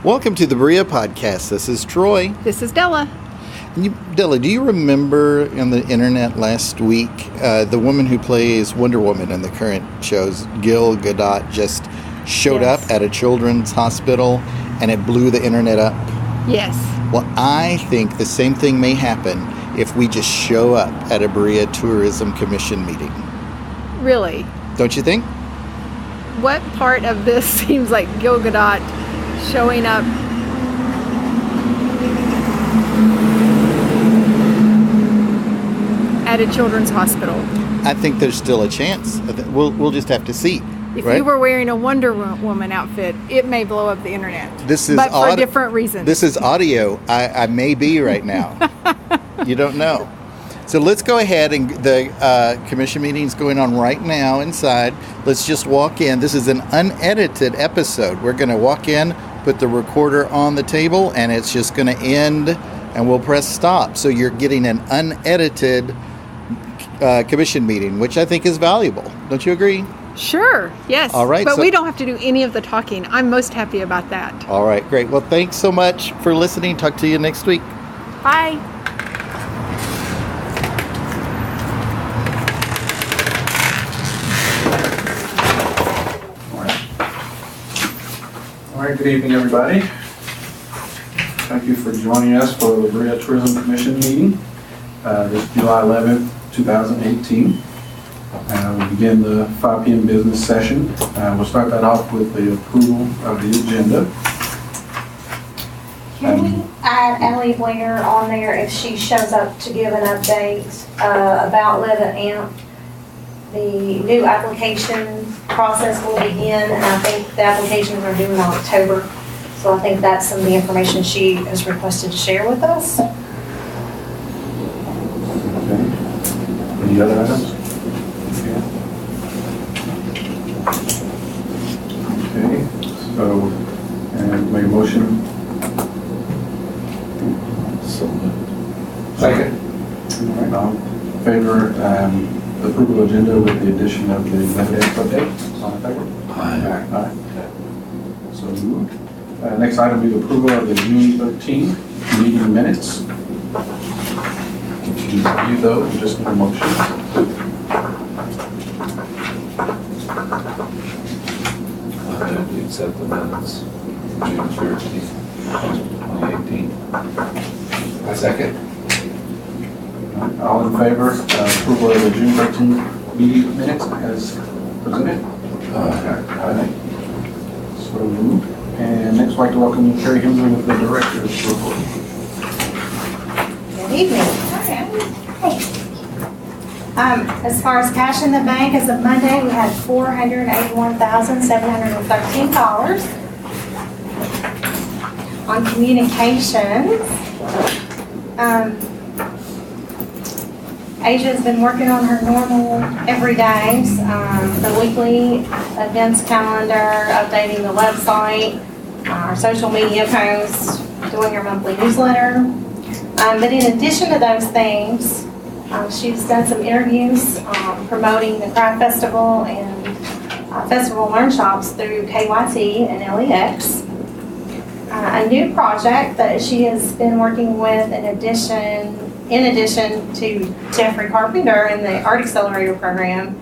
Welcome to the Berea podcast. This is Troy. This is Della. Della, do you remember on the internet last week, the woman who plays Wonder Woman in the current shows, Gal Gadot, just showed up at a children's hospital and it blew the internet up? Yes. Well, I think the same thing may happen if we just show up at a Berea Tourism Commission meeting. Really? Don't you think? What part of this seems like Gal Gadot showing up? At a children's hospital. I think there's still a chance. We'll just have to see. If right? you were wearing a Wonder Woman outfit, it may blow up the internet. But for different reasons. This is audio. I may be right now. You don't know. So let's go ahead, and the commission meeting is going on right now inside. Let's just walk in. This is an unedited episode. We're going to walk in, put the recorder on the table, and it's just going to end, and we'll press stop. So you're getting an unedited commission meeting, which I think is valuable. Don't you agree? Sure, yes. All right. But we don't have to do any of the talking. I'm most happy about that. All right, great. Well, thanks so much for listening. Talk to you next week. Bye. All right, good evening, everybody. Thank you for joining us for the Berea Tourism Commission meeting this July 11th, 2018. We begin the 5 p.m. business session. We'll start that off with the approval of the agenda. Can we add Ellie Blair on there if she shows up to give an update about Live and AMP? The new application process will begin, and I think the applications are due in October. So I think that's some of the information she has requested to share with us. Okay. Any other items? Okay, so, and make a motion. Second. All right, all in favor, approval agenda with the addition of the Monday update. All in favor? Aye. Aye. So moved. Next item will be the approval of the June 13th meeting minutes. If you review those, you just need a motion. I move to accept the minutes, June 13th, 2018. I second. All in favor, approval of the June 13th meeting minutes as presented? Aye. So moved. And next, I'd like to welcome Carrie Hemsley with the director's report. Good evening. As far as cash in the bank, as of Monday, we had $481,713. On communications, Asia has been working on her normal everydays, the weekly events calendar, updating the website, our social media posts, doing our monthly newsletter. But in addition to those things, she's done some interviews promoting the Craft Festival and Festival Learn Shops through KYT and LEX. A new project that she has been working with in addition to Jeffrey Carpenter and the Art Accelerator program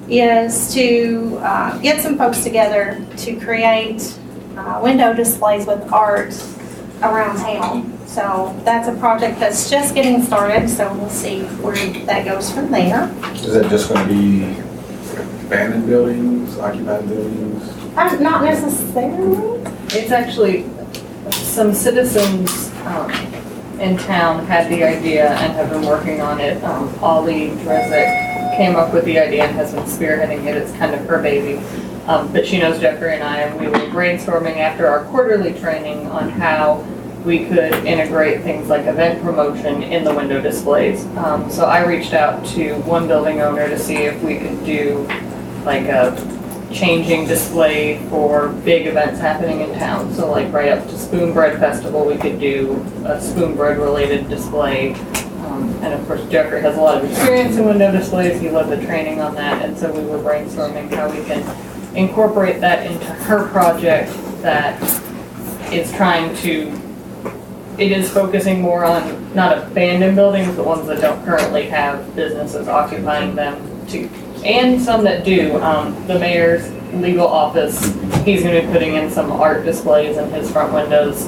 is to get some folks together to create window displays with art around town. So that's a project that's just getting started, so we'll see where that goes from there. Is that just going to be abandoned buildings, occupied buildings? Not necessarily. It's actually some citizens in town had the idea and have been working on it. Ollie Drezek came up with the idea and has been spearheading it. It's kind of her baby. But she knows Jeffrey and I, and we were brainstorming after our quarterly training on how we could integrate things like event promotion in the window displays. So I reached out to one building owner to see if we could do like a changing display for big events happening in town. So like right up to Spoon Bread Festival, we could do a spoon bread related display. And of course, Jeffrey has a lot of experience in window displays. He led the training on that. And so we were brainstorming how we can incorporate that into her project that is trying to, it is focusing more on not abandoned buildings, but ones that don't currently have businesses occupying them to, and some that do. The mayor's legal office, he's gonna be putting in some art displays in his front windows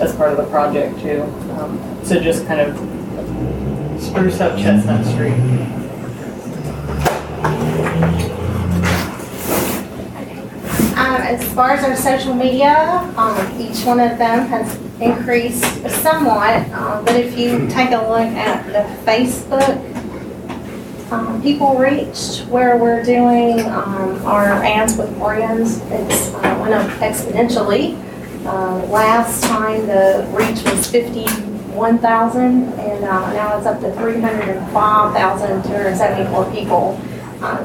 as part of the project too. So just kind of spruce up Chestnut Street. As far as our social media, each one of them has increased somewhat, but if you take a look at the Facebook, people reached where we're doing our ads with brands, it's went up exponentially. Last time the reach was 51,000, and now it's up to 305,274 people.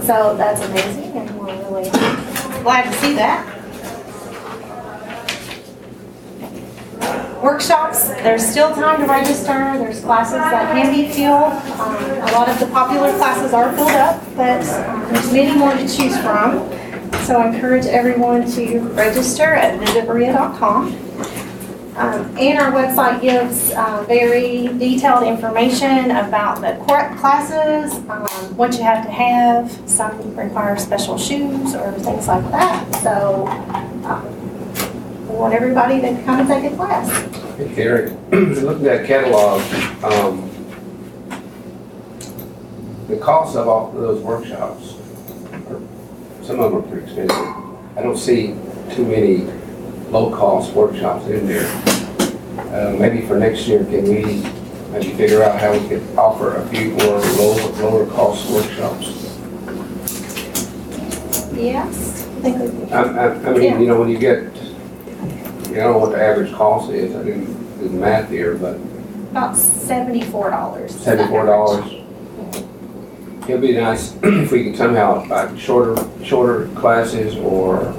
So that's amazing, and we're really glad to see that. Workshops, there's still time to register. There's classes that can be filled. A lot of the popular classes are filled up, but there's many more to choose from. So I encourage everyone to register at visitberea.com. And our website gives very detailed information about the classes, what you have to have. Some require special shoes or things like that. So we want everybody to come and take a class. Hey, Gary, looking at catalog, the cost of all of those workshops, some of them are pretty expensive. I don't see too many low-cost workshops in there. Maybe for next year, can we maybe figure out how we could offer a few more lower-cost workshops? Yes, I think we can. I mean, Yeah. you know, when you get, I don't know what the average cost is. I didn't do the math here, but About $74. $74. It'd be nice if we could somehow, like, shorter classes or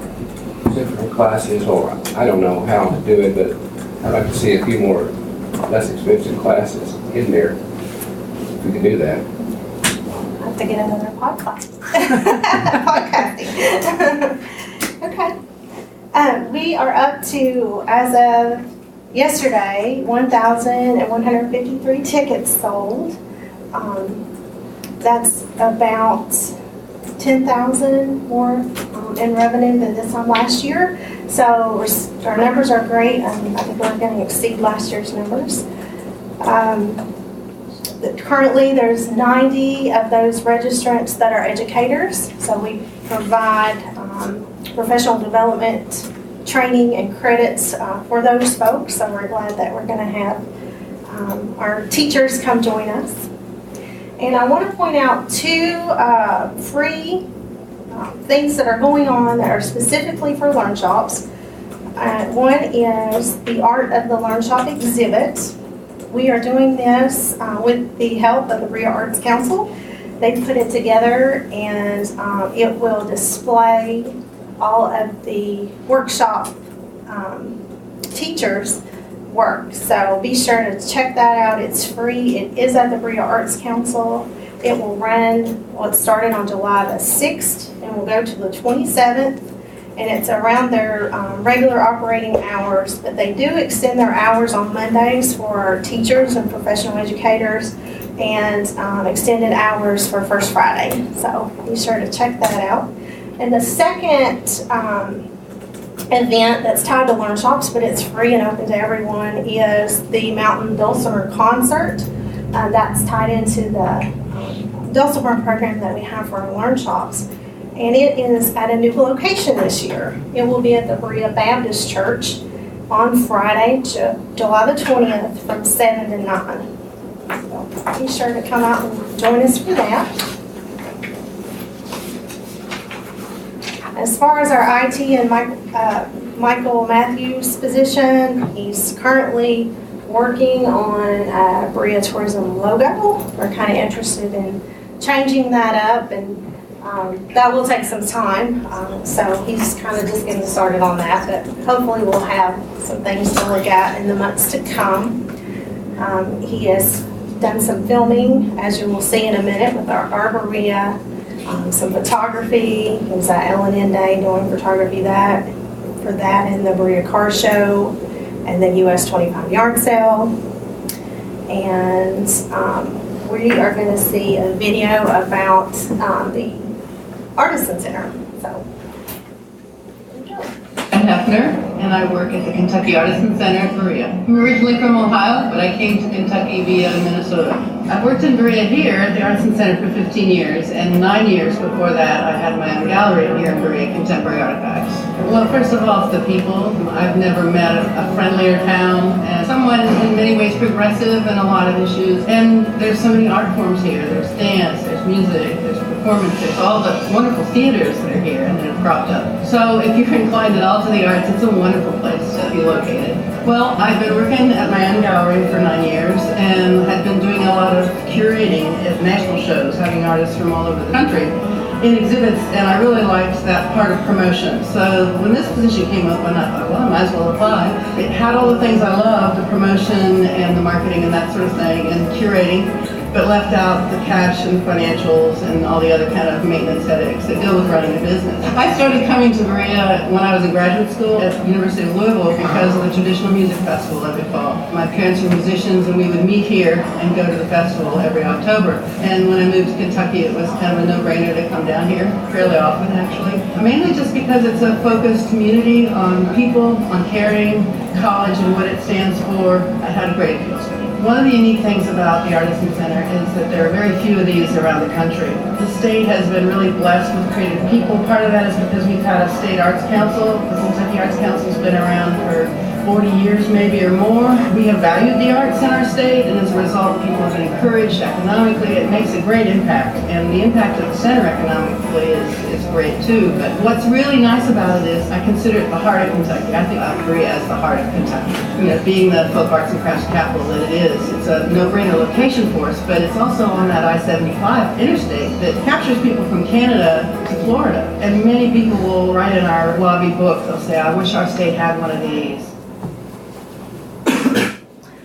different classes, or I don't know how to do it, but I'd like to see a few more less expensive classes in there. If we could do that. I have to get another podcast. Podcasting. Okay. We are up to, as of yesterday, 1,153 tickets sold. That's about 10,000 more in revenue than this time last year. So our numbers are great. I think we're going to exceed last year's numbers. Currently, there's 90 of those registrants that are educators. So we provide professional development training and credits for those folks. So we're glad that we're going to have our teachers come join us. And I want to point out two free things that are going on that are specifically for Learn Shops. One is the Art of the Learn Shop exhibit. We are doing this with the help of the Berea Arts Council. They put it together, and it will display all of the workshop teachers' work. So be sure to check that out. It's free. It is at the Berea Arts Council. It will run, well, it started on July the 6th and will go to the 27th. And it's around their regular operating hours, but they do extend their hours on Mondays for teachers and professional educators, and extended hours for First Friday. So be sure to check that out. And the second event that's tied to Learn Shops, but it's free and open to everyone, is the Mountain Dulcimer Concert. That's tied into the Dulcimer program that we have for our Learn Shops. And it is at a new location this year. It will be at the Berea Baptist Church on Friday, July the 20th, from 7 to 9. So be sure to come out and join us for that. As far as our IT and Michael Matthews' position, he's currently working on a Berea Tourism logo. We're kind of interested in changing that up, and that will take some time. So he's kind of just getting started on that, but hopefully we'll have some things to look at in the months to come. He has done some filming, as you will see in a minute, with our Berea. Some photography. He was at L&N Day doing photography for that in the Berea Car Show. and the US 25 yard sale. And we are going to see a video about the Artisan Center. So, I'm Hefner, and I work at the Kentucky Artisan Center at Berea. I'm originally from Ohio, but I came to Kentucky via Minnesota. I've worked in Berea here at the Artisan Center for 15 years, and 9 years before that I had my own gallery here in Berea, Contemporary Artifacts. Well, first of all, it's the people. I've never met a friendlier town, and someone in many ways progressive in a lot of issues. And there's so many art forms here. There's dance, there's music, there's performances, all the wonderful theaters that are here and that have cropped up. So if you're inclined at all to the arts, it's a wonderful place to be located. Well, I've been working at my own gallery for 9 years and had been doing a lot of curating at national shows, having artists from all over the country in exhibits, and I really liked that part of promotion. So when this position came up, I thought, well, I might as well apply. It had all the things I love, the promotion and the marketing and that sort of thing, and curating, but left out the cash and financials and all the other kind of maintenance headaches that go with running a business. I started coming to Berea when I was in graduate school at the University of Louisville because of the traditional music festival every fall. My parents were musicians and we would meet here and go to the festival every October. And when I moved to Kentucky, it was kind of a no-brainer to come down here fairly often, actually. Mainly just because it's a focused community on people, on caring, college and what it stands for. I had a great appeal to me. One of the unique things about the Artisan Center is that there are very few of these around the country. The state has been really blessed with creative people. Part of that is because we've had a state arts council. The Kentucky Arts Council has been around for 40 years maybe or more. We have valued the arts in our state, and as a result, people have been encouraged economically. It makes a great impact, and the impact of the center economically is great too. But what's really nice about it is I consider it the heart of Kentucky. I think of Berea as the heart of Kentucky. You know, being the folk arts and crafts capital that it is, it's a no-brainer location for us, but it's also on that I-75 interstate that captures people from Canada to Florida. And many people will write in our lobby book, they'll say, I wish our state had one of these.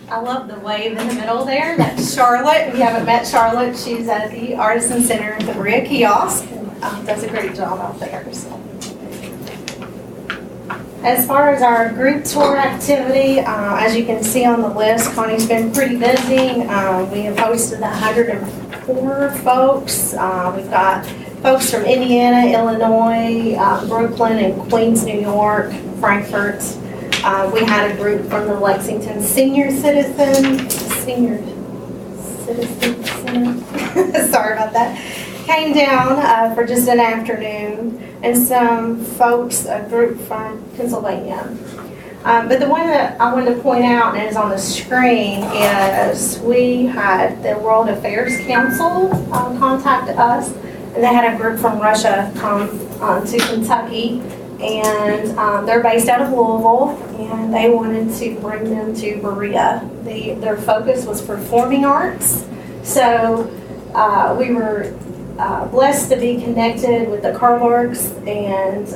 I love the wave in the middle there. That's Charlotte. If you haven't met Charlotte, she's at the Artisan Center at the Berea kiosk. And, does a great job out there. So. As far as our group tour activity, as you can see on the list, Connie's been pretty busy. We have hosted 104 folks. We've got folks from Indiana, Illinois, Brooklyn, and Queens, New York, Frankfurt. We had a group from the Lexington Senior Center. Sorry about that. Came down for just an afternoon, and some folks, a group from Pennsylvania. But the one that I wanted to point out and is on the screen is we had the World Affairs Council contact us, and they had a group from Russia come to Kentucky. And they're based out of Louisville, and they wanted to bring them to Berea. Their focus was performing arts. So we were blessed to be connected with the Carlarks, and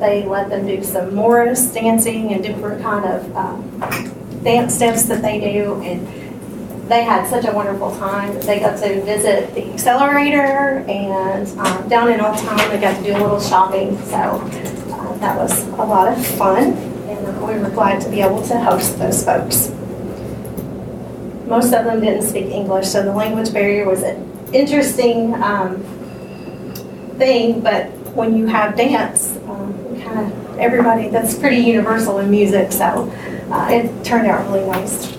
they let them do some Morris dancing and different kind of dance steps that they do. And they had such a wonderful time. They got to visit the accelerator, and down in Old Town they got to do a little shopping. So that was a lot of fun, and we were glad to be able to host those folks. Most of them didn't speak English, so the language barrier was an interesting thing, but when you have dance, kind of everybody, that's pretty universal in music, so it turned out really nice.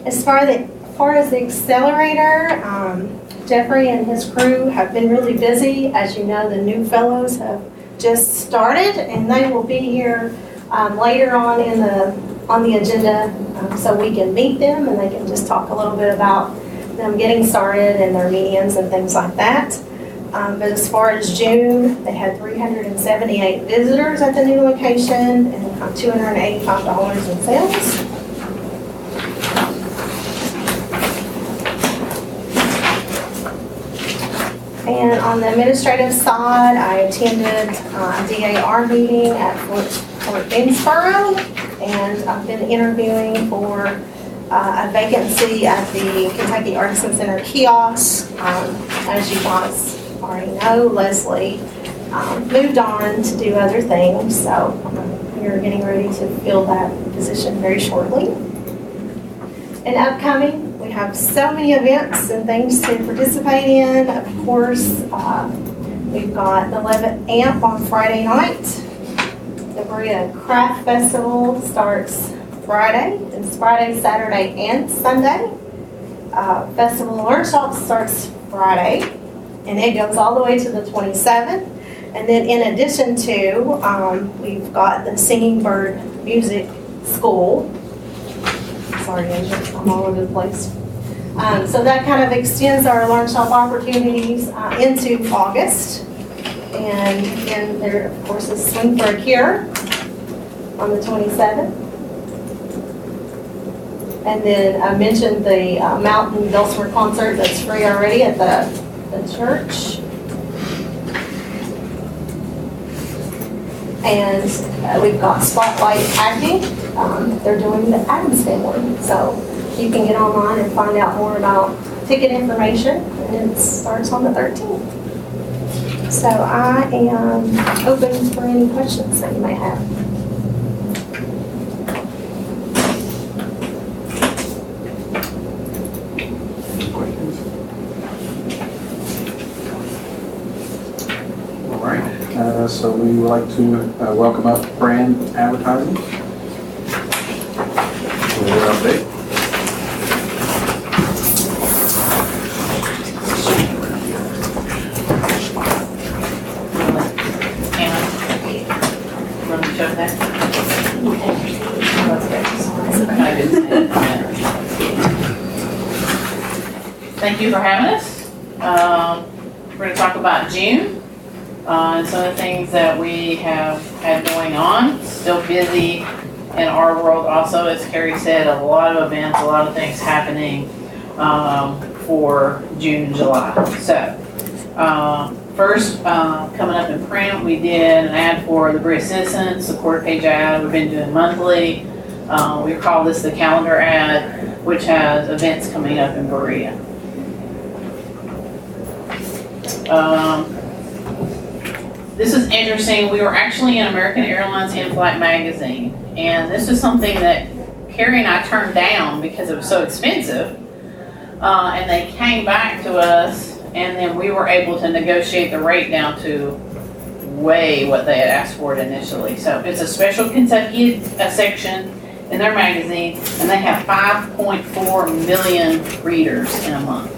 As far as the accelerator, Jeffrey and his crew have been really busy. As you know, the new fellows have just started, and they will be here later on the agenda, so we can meet them and they can just talk a little bit about them getting started and their mediums and things like that. But as far as June, they had 378 visitors at the new location and $285 in sales. And on the administrative side, I attended a DAR meeting at Fort Bensboro, and I've been interviewing for a vacancy at the Kentucky Artisan Center kiosk. As you guys already know, Leslie moved on to do other things, so we are getting ready to fill that position very shortly. And upcoming, we have so many events and things to participate in. Of course, we've got the Levitt Amp on Friday night. The Berea Craft Festival starts Friday. It's Friday, Saturday, and Sunday. Festival Learn Shop starts Friday, and it goes all the way to the 27th. And then in addition to, we've got the Singing Bird Music School. Sorry, Asia, I'm all over the place. So that kind of extends our Learn Shop opportunities into August. And then there, of course, is Swing for a Cure on the 27th. And then I mentioned the Mountain Dulcimer concert that's free already at the church. And we've got Spotlight Acting. They're doing the Addams Family. So you can get online and find out more about ticket information. And it starts on the 13th. So I am open for any questions that you may have. All right, so we would like to welcome up brand advertising. Career update. Want to show that? Thank you for having us. We're going to talk about June and some of the things that we have had going on. Still busy in our world also, as Carrie said, a lot of events, a lot of things happening for June and July. So first, coming up in print, we did an ad for the Berea Citizens, a quarter page ad we've been doing monthly. We call this the calendar ad, which has events coming up in Berea. This is interesting. We were actually in American Airlines in-flight magazine, and this is something that Carrie and I turned down because it was so expensive. And they came back to us, and then we were able to negotiate the rate down to way what they had asked for it initially. So it's a special Kentucky section in their magazine, and they have 5.4 million readers in a month.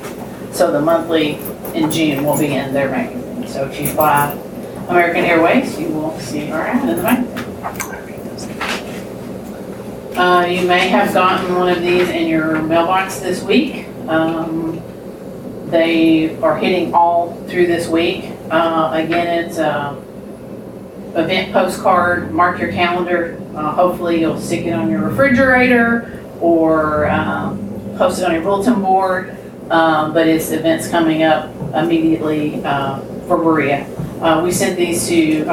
So the monthly in June will be in their magazine. So if you fly American Airways, you will see our ad in the magazine. You may have gotten one of these in your mailbox this week. They are hitting all through this week. Again, it's event postcard. Mark your calendar. Hopefully you'll stick it on your refrigerator or post it on your bulletin board. But it's events coming up immediately for Berea. We sent these to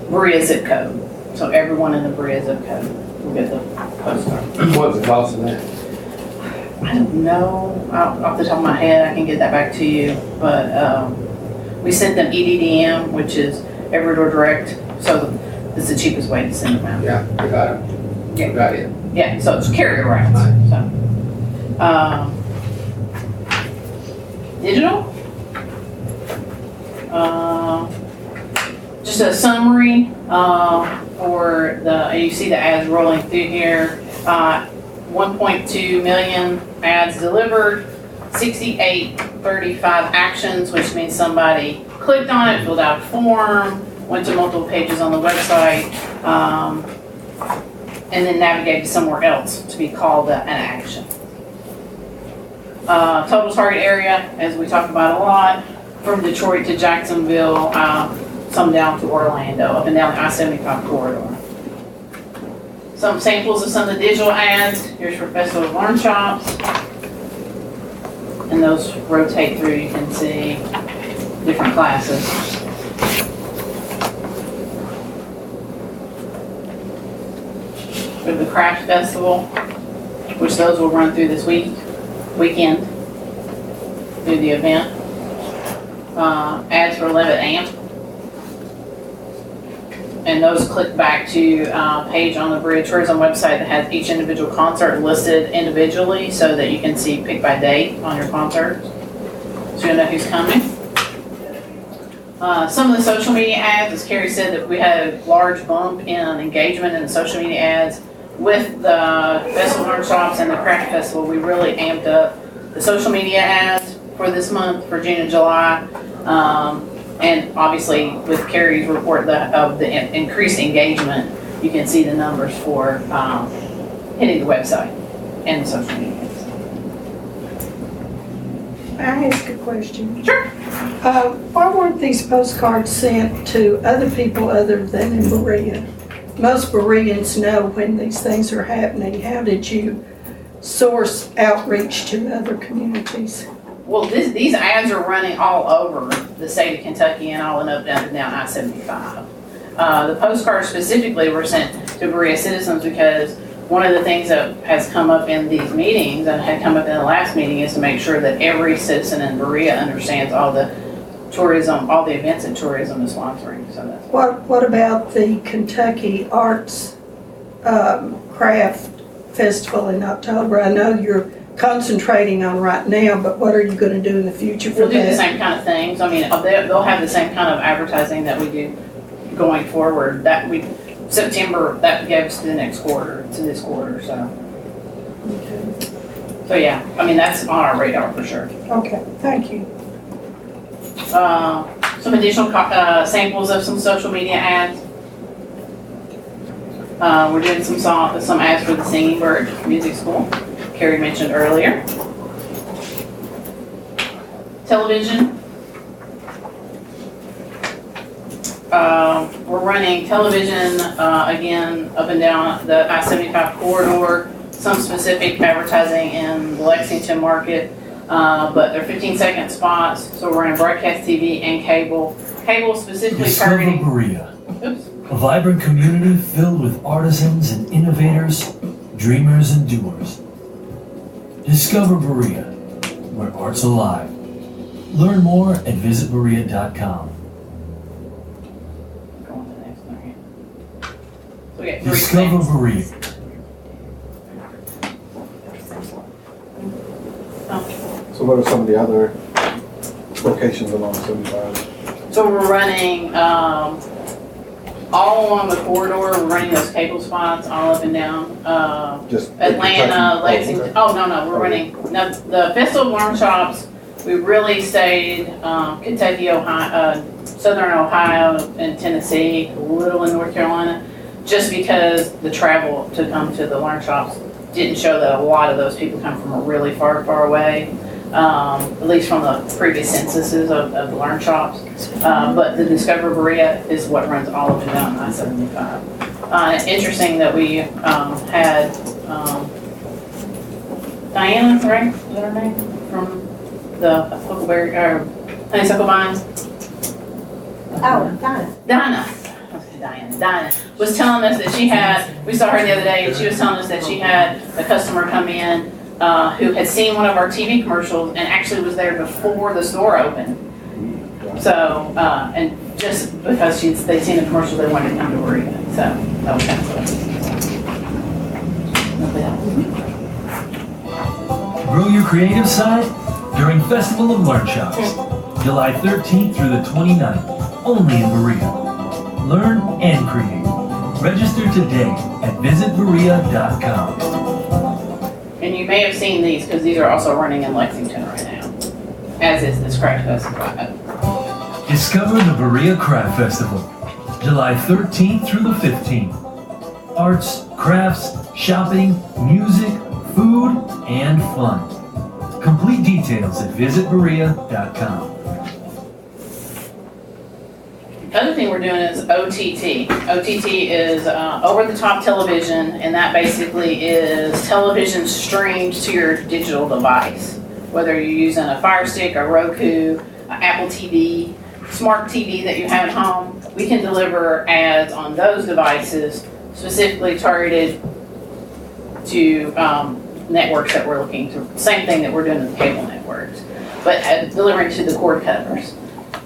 Berea zip code. So everyone in the Berea zip code will get the postcard. What's the cost of that? I don't know off the top of my head. I can get that back to you. But we sent them EDDM, which is Every Door Direct. So it's the cheapest way to send them out. Yeah, I got it. Yeah. I got it. Yeah, so it's carrier routes. So, digital. Just a summary for you see the ads rolling through here. 1.2 million ads delivered, 6835 actions, which means somebody clicked on it, filled out a form, went to multiple pages on the website, and then navigated somewhere else to be called an action. Total target area, as we talk about a lot, from Detroit to Jacksonville, some down to Orlando, up and down the I-75 corridor. Some samples of some of the digital ads. Here's for Festival of Learn Shops. And those rotate through, you can see different classes. We have the Craft Festival, which those will run through this weekend, through the event. Ads for Levitt Amp. and those click back to a page on the Berea Tourism website that has each individual concert listed individually so that you can see pick by date on your concert. So you'll know who's coming. Some of the social media ads, as Carrie said, that we had a large bump in engagement in the social media ads with the festival workshops and the craft festival. We really amped up the social media ads for this month, for June and July. And obviously with Carrie's report of the increased engagement, you can see the numbers for hitting the website and the social media. May I ask a question? Sure. Why weren't these postcards sent to other people other than in Berea? Most Bereans know when these things are happening. How did you source outreach to other communities? Well, these ads are running all over the state of Kentucky and all and up down I-75. The postcards specifically were sent to Berea citizens because one of the things that has come up in these meetings and had come up in the last meeting is to make sure that every citizen in Berea understands all the tourism, all the events that tourism is sponsoring. So that's What about the Kentucky Arts Craft Festival in October? I know you're concentrating on right now, but what are you going to do in the future for we'll do the that? same kind of things. I mean, they'll have the same kind of advertising that we do going forward. September, that gives to the next quarter, to this quarter, so. Okay. So yeah, I mean, that's on our radar for sure. Okay, thank you. Some additional samples of some social media ads. We're doing some ads for the Singing Bird Music School, Carrie mentioned earlier. Television. We're running television again up and down the I-75 corridor, some specific advertising in the Lexington market, but they're 15-second spots, so we're running broadcast TV and cable. Cable specifically Discover targeting... Berea, Oops. a vibrant community filled with artisans and innovators, dreamers and doers. Discover Berea, where art's alive. Learn more at visitberea.com. So we got three Discover things. Berea. So what are some of the other locations along 75? So we're running all along the corridor. We're running those cable spots all up and down. Just Atlanta, Kentucky? Lexington. Oh, no, we're running. No, the festival workshops. We really stayed Kentucky, Ohio, Southern Ohio, and Tennessee, a little in North Carolina, just because the travel to come to the learn shops didn't show that a lot of those people come from a really far, far away. At least from the previous censuses of the learn shops. But the Discover Berea is what runs all up and down I-75. It's interesting that we had Diana, right? Is that her name? From the Huckleberry, or Honeysuckle Vines? Oh, Donna. Diana was telling us that she had, we saw her the other day, and she was telling us that she had a customer come in who had seen one of our TV commercials and actually was there before the store opened. So, and just because they'd seen the commercial, they wanted to come to Berea. So that was kind of Grow your creative side during Festival of Learn Shops, July 13th through the 29th, only in Berea. Learn and create. Register today at visitberea.com. And you may have seen these because these are also running in Lexington right now, as is this craft festival. Discover the Berea Craft Festival, July 13th through the 15th. Arts, crafts, shopping, music, food, and fun. Complete details at visitberea.com. The other thing we're doing is OTT. OTT is over-the-top television, and that basically is television streamed to your digital device. Whether you're using a Fire Stick, a Roku, an Apple TV, smart TV that you have at home, we can deliver ads on those devices specifically targeted to networks that we're looking to. Same thing that we're doing with cable networks, but delivering to the cord cutters.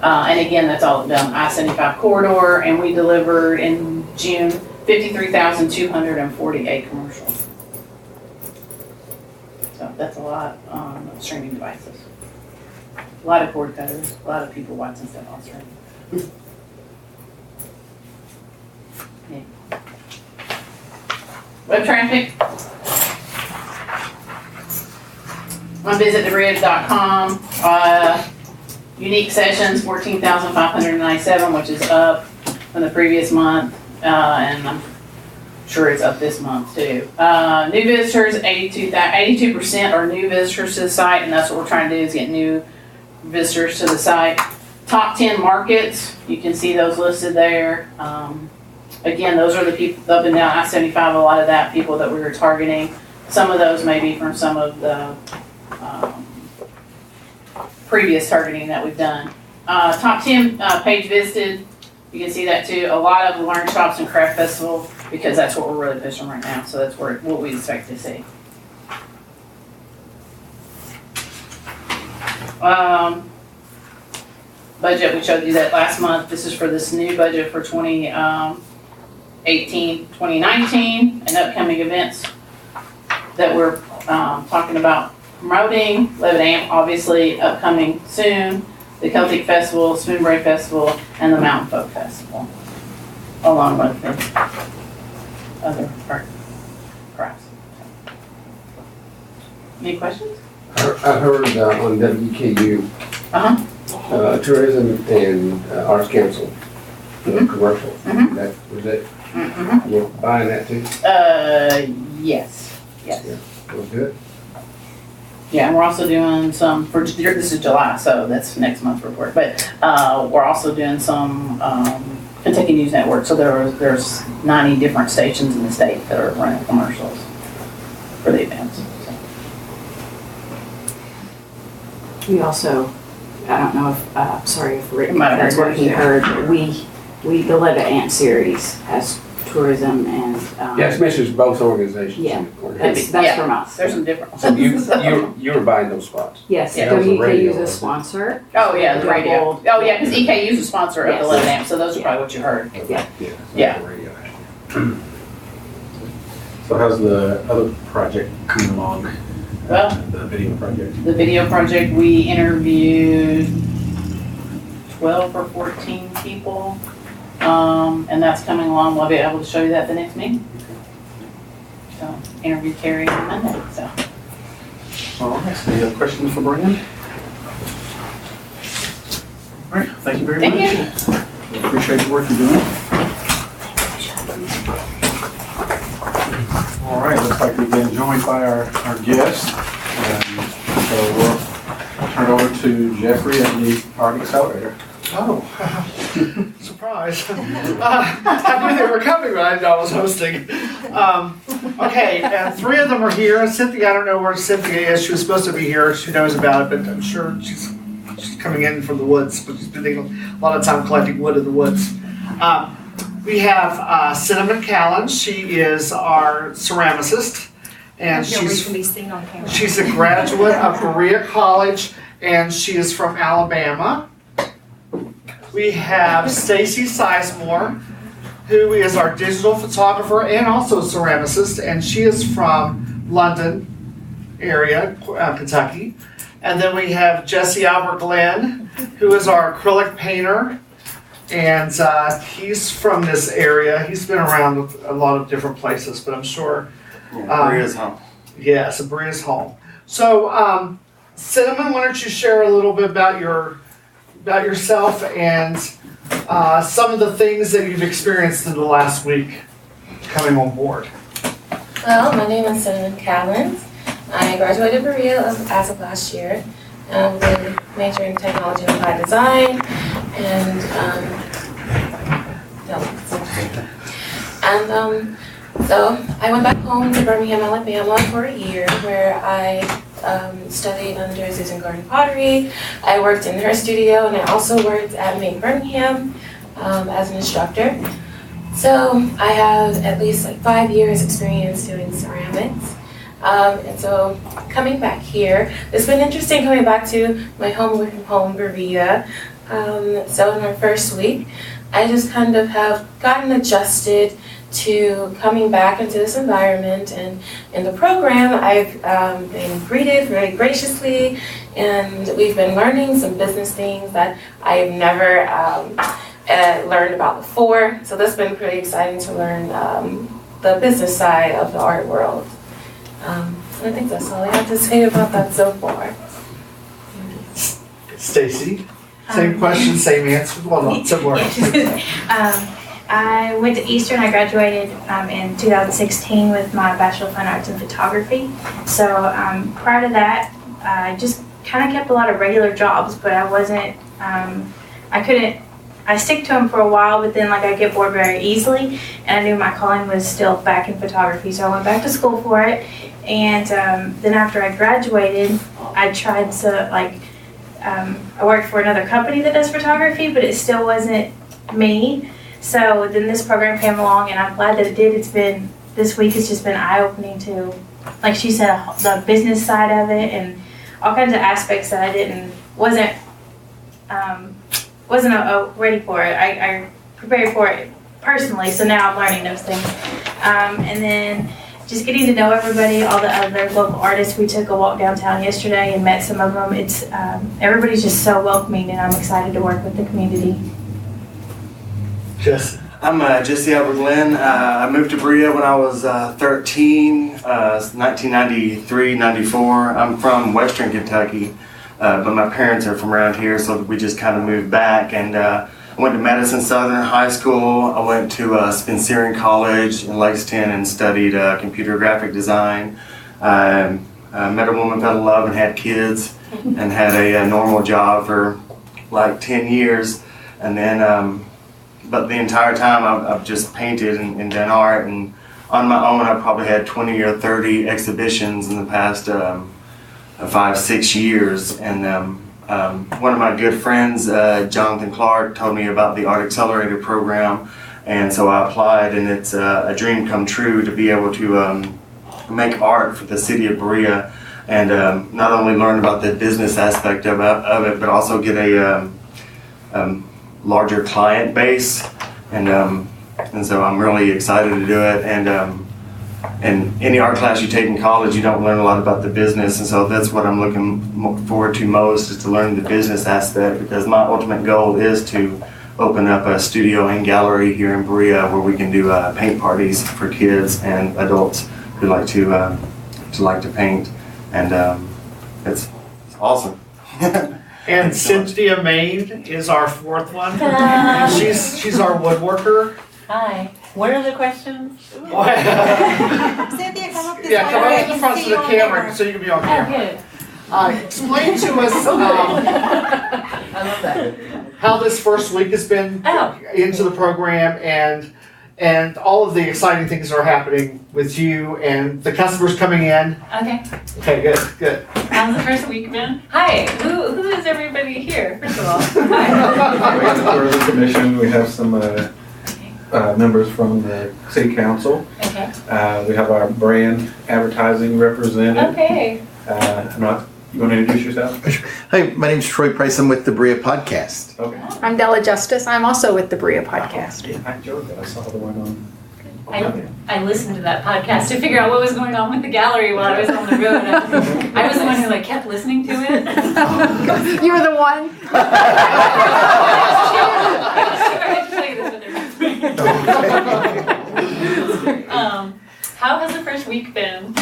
And again, that's all done I-75 corridor, and we delivered in June 53,248 commercials. So that's a lot of streaming devices. A lot of cord cutters, a lot of people watching stuff on stream. Yeah. Web traffic. On visitthebridge.com. Unique sessions, 14,597, which is up from the previous month, and I'm sure it's up this month too. New visitors, 82% are new visitors to the site, and that's what we're trying to do is get new visitors to the site. Top 10 markets, you can see those listed there. Again, those are the people up and down I-75, a lot of that people that we were targeting. Some of those may be from some of the previous targeting that we've done. Top 10 page visited, you can see that too. A lot of Learn Shops and Craft Festival, because that's what we're really pushing right now, so that's what we expect to see. Budget, we showed you that last month. This is for this new budget for 2018, 2019, and upcoming events that we're talking about promoting. Levitt Amp, obviously, upcoming soon. The Celtic Festival, Spoonbury Festival, and the Mountain Folk Festival, along with the other crafts. Any questions? I heard on WKU, Tourism and Arts Council, commercial. That was it. You're buying that too? Yes. Yeah, well, good. Yeah, and we're also doing some, this is July, so that's next month's report, but we're also doing some Kentucky News Network, so there's 90 different stations in the state that are running commercials for the events. So. We also, I don't know if, sorry if Rick, that's what he heard, but we the Levitt Amp series has tourism and. Yes, mentions both organizations. Yeah, that's from us. There's some different. So you were buying those spots? Yes, Yeah. WKU is a sponsor. Oh yeah, the radio. Oh yeah, because EKU is a sponsor of the Yes. Levitt Amp, so those are probably what you heard. Yeah. So how's the other project coming along? Well, The video project? the video project, we interviewed 12 or 14 people, and that's coming along. We'll be able to show you that at the next meeting. So, interview Carrie on Monday, so. All right, so any other questions for Brandon? All right, thank you very much. Thank you. Appreciate the work you're doing. All right, looks like we've been joined by our guest. So we'll turn it over to Jeffrey and the Art Accelerator. Oh, surprise. I knew they were coming, but I didn't know I was hosting. Okay, three of them are here. Cynthia, I don't know where Cynthia is. She was supposed to be here. She knows about it, but I'm sure she's coming in from the woods, but she's been taking a lot of time collecting wood in the woods. We have Cinnamon Callan. She is our ceramicist, and she's a graduate of Berea College, and she is from Alabama. We have Stacy Sizemore, who is our digital photographer and also a ceramicist, and she is from London area, Kentucky. And then we have Jesse Albert Glenn, who is our acrylic painter, and he's from this area. He's been around a lot of different places, but I'm sure. Berea's home. Yeah, so Berea's home. So, Cinnamon, why don't you share a little bit about yourself and some of the things that you've experienced in the last week coming on board. Well, my name is Cinnamon Callan. I graduated Berea as of last year. With a major in technology and applied design, and so I went back home to Birmingham, Alabama for a year, where I studied under Susan Gordon pottery. I worked in her studio, and I also worked at Maine Birmingham as an instructor. So I have at least like 5 years experience doing ceramics. And so coming back here, it's been interesting coming back to my home away from home, Berea. So in my first week, I just kind of have gotten adjusted to coming back into this environment, and in the program I've been greeted very graciously, and we've been learning some business things that I've never learned about before. So that's been pretty exciting to learn the business side of the art world. I think that's all I have to say about that so far. Stacy, same question, same answer. Well, not similar. I went to Eastern. I graduated in 2016 with my Bachelor of Fine Arts in Photography. So prior to that, I just kind of kept a lot of regular jobs, but I wasn't, I stick to them for a while, but then I get bored very easily, and I knew my calling was still back in photography, so I went back to school for it. And then after I graduated, I tried to I worked for another company that does photography, but it still wasn't me. So then this program came along, and I'm glad that it did. This week has just been eye-opening to, like she said, the business side of it and all kinds of aspects that I wasn't ready for it. I prepared for it personally, so now I'm learning those things. And then just getting to know everybody, all the other local artists. We took a walk downtown yesterday and met some of them. It's everybody's just so welcoming, and I'm excited to work with the community. Jesse. I'm Jesse Albert Glenn. I moved to Berea when I was 13, 1993, 94. I'm from Western Kentucky, but my parents are from around here, so we just kind of moved back. And I went to Madison Southern High School. I went to Spencerian College in Lexington and studied computer graphic design. Met a woman, fell in love, and had kids, and had a normal job for like 10 years. And then but the entire time I've just painted and done art, and on my own I've probably had 20 or 30 exhibitions in the past 5-6 years. And one of my good friends, Jonathan Clark, told me about the Art Accelerator program, and so I applied, and it's a dream come true to be able to make art for the city of Berea, and not only learn about the business aspect of it, but also get a larger client base, and so I'm really excited to do it. And any art class you take in college, you don't learn a lot about the business, and so that's what I'm looking forward to most, is to learn the business aspect, because my ultimate goal is to open up a studio and gallery here in Berea where we can do paint parties for kids and adults who like to paint, and it's awesome. And Cynthia Main is our fourth one. She's our woodworker. Hi. What are the questions? Cynthia, come up this way. Yeah, come up to the front of the camera so you can be on camera. Explain to us I love that. how this first week has been into the program, and all of the exciting things that are happening with you and the customers coming in. Okay. Okay, good. How's the first week been? Hi. Who is everybody here? First of all. Hi. We have the tourism commission. We have some members from the city council. Okay. We have our brand advertising representative. Okay. You want to introduce yourself? Hey, my name's Troy Price. I'm with the Berea Podcast. Okay. I'm Della Justice. I'm also with the Berea Podcast. I enjoyed that. I saw the one on. I listened to that podcast to figure out what was going on with the gallery while I was on the road. I was the one who kept listening to it. You were the one. How has the first week been?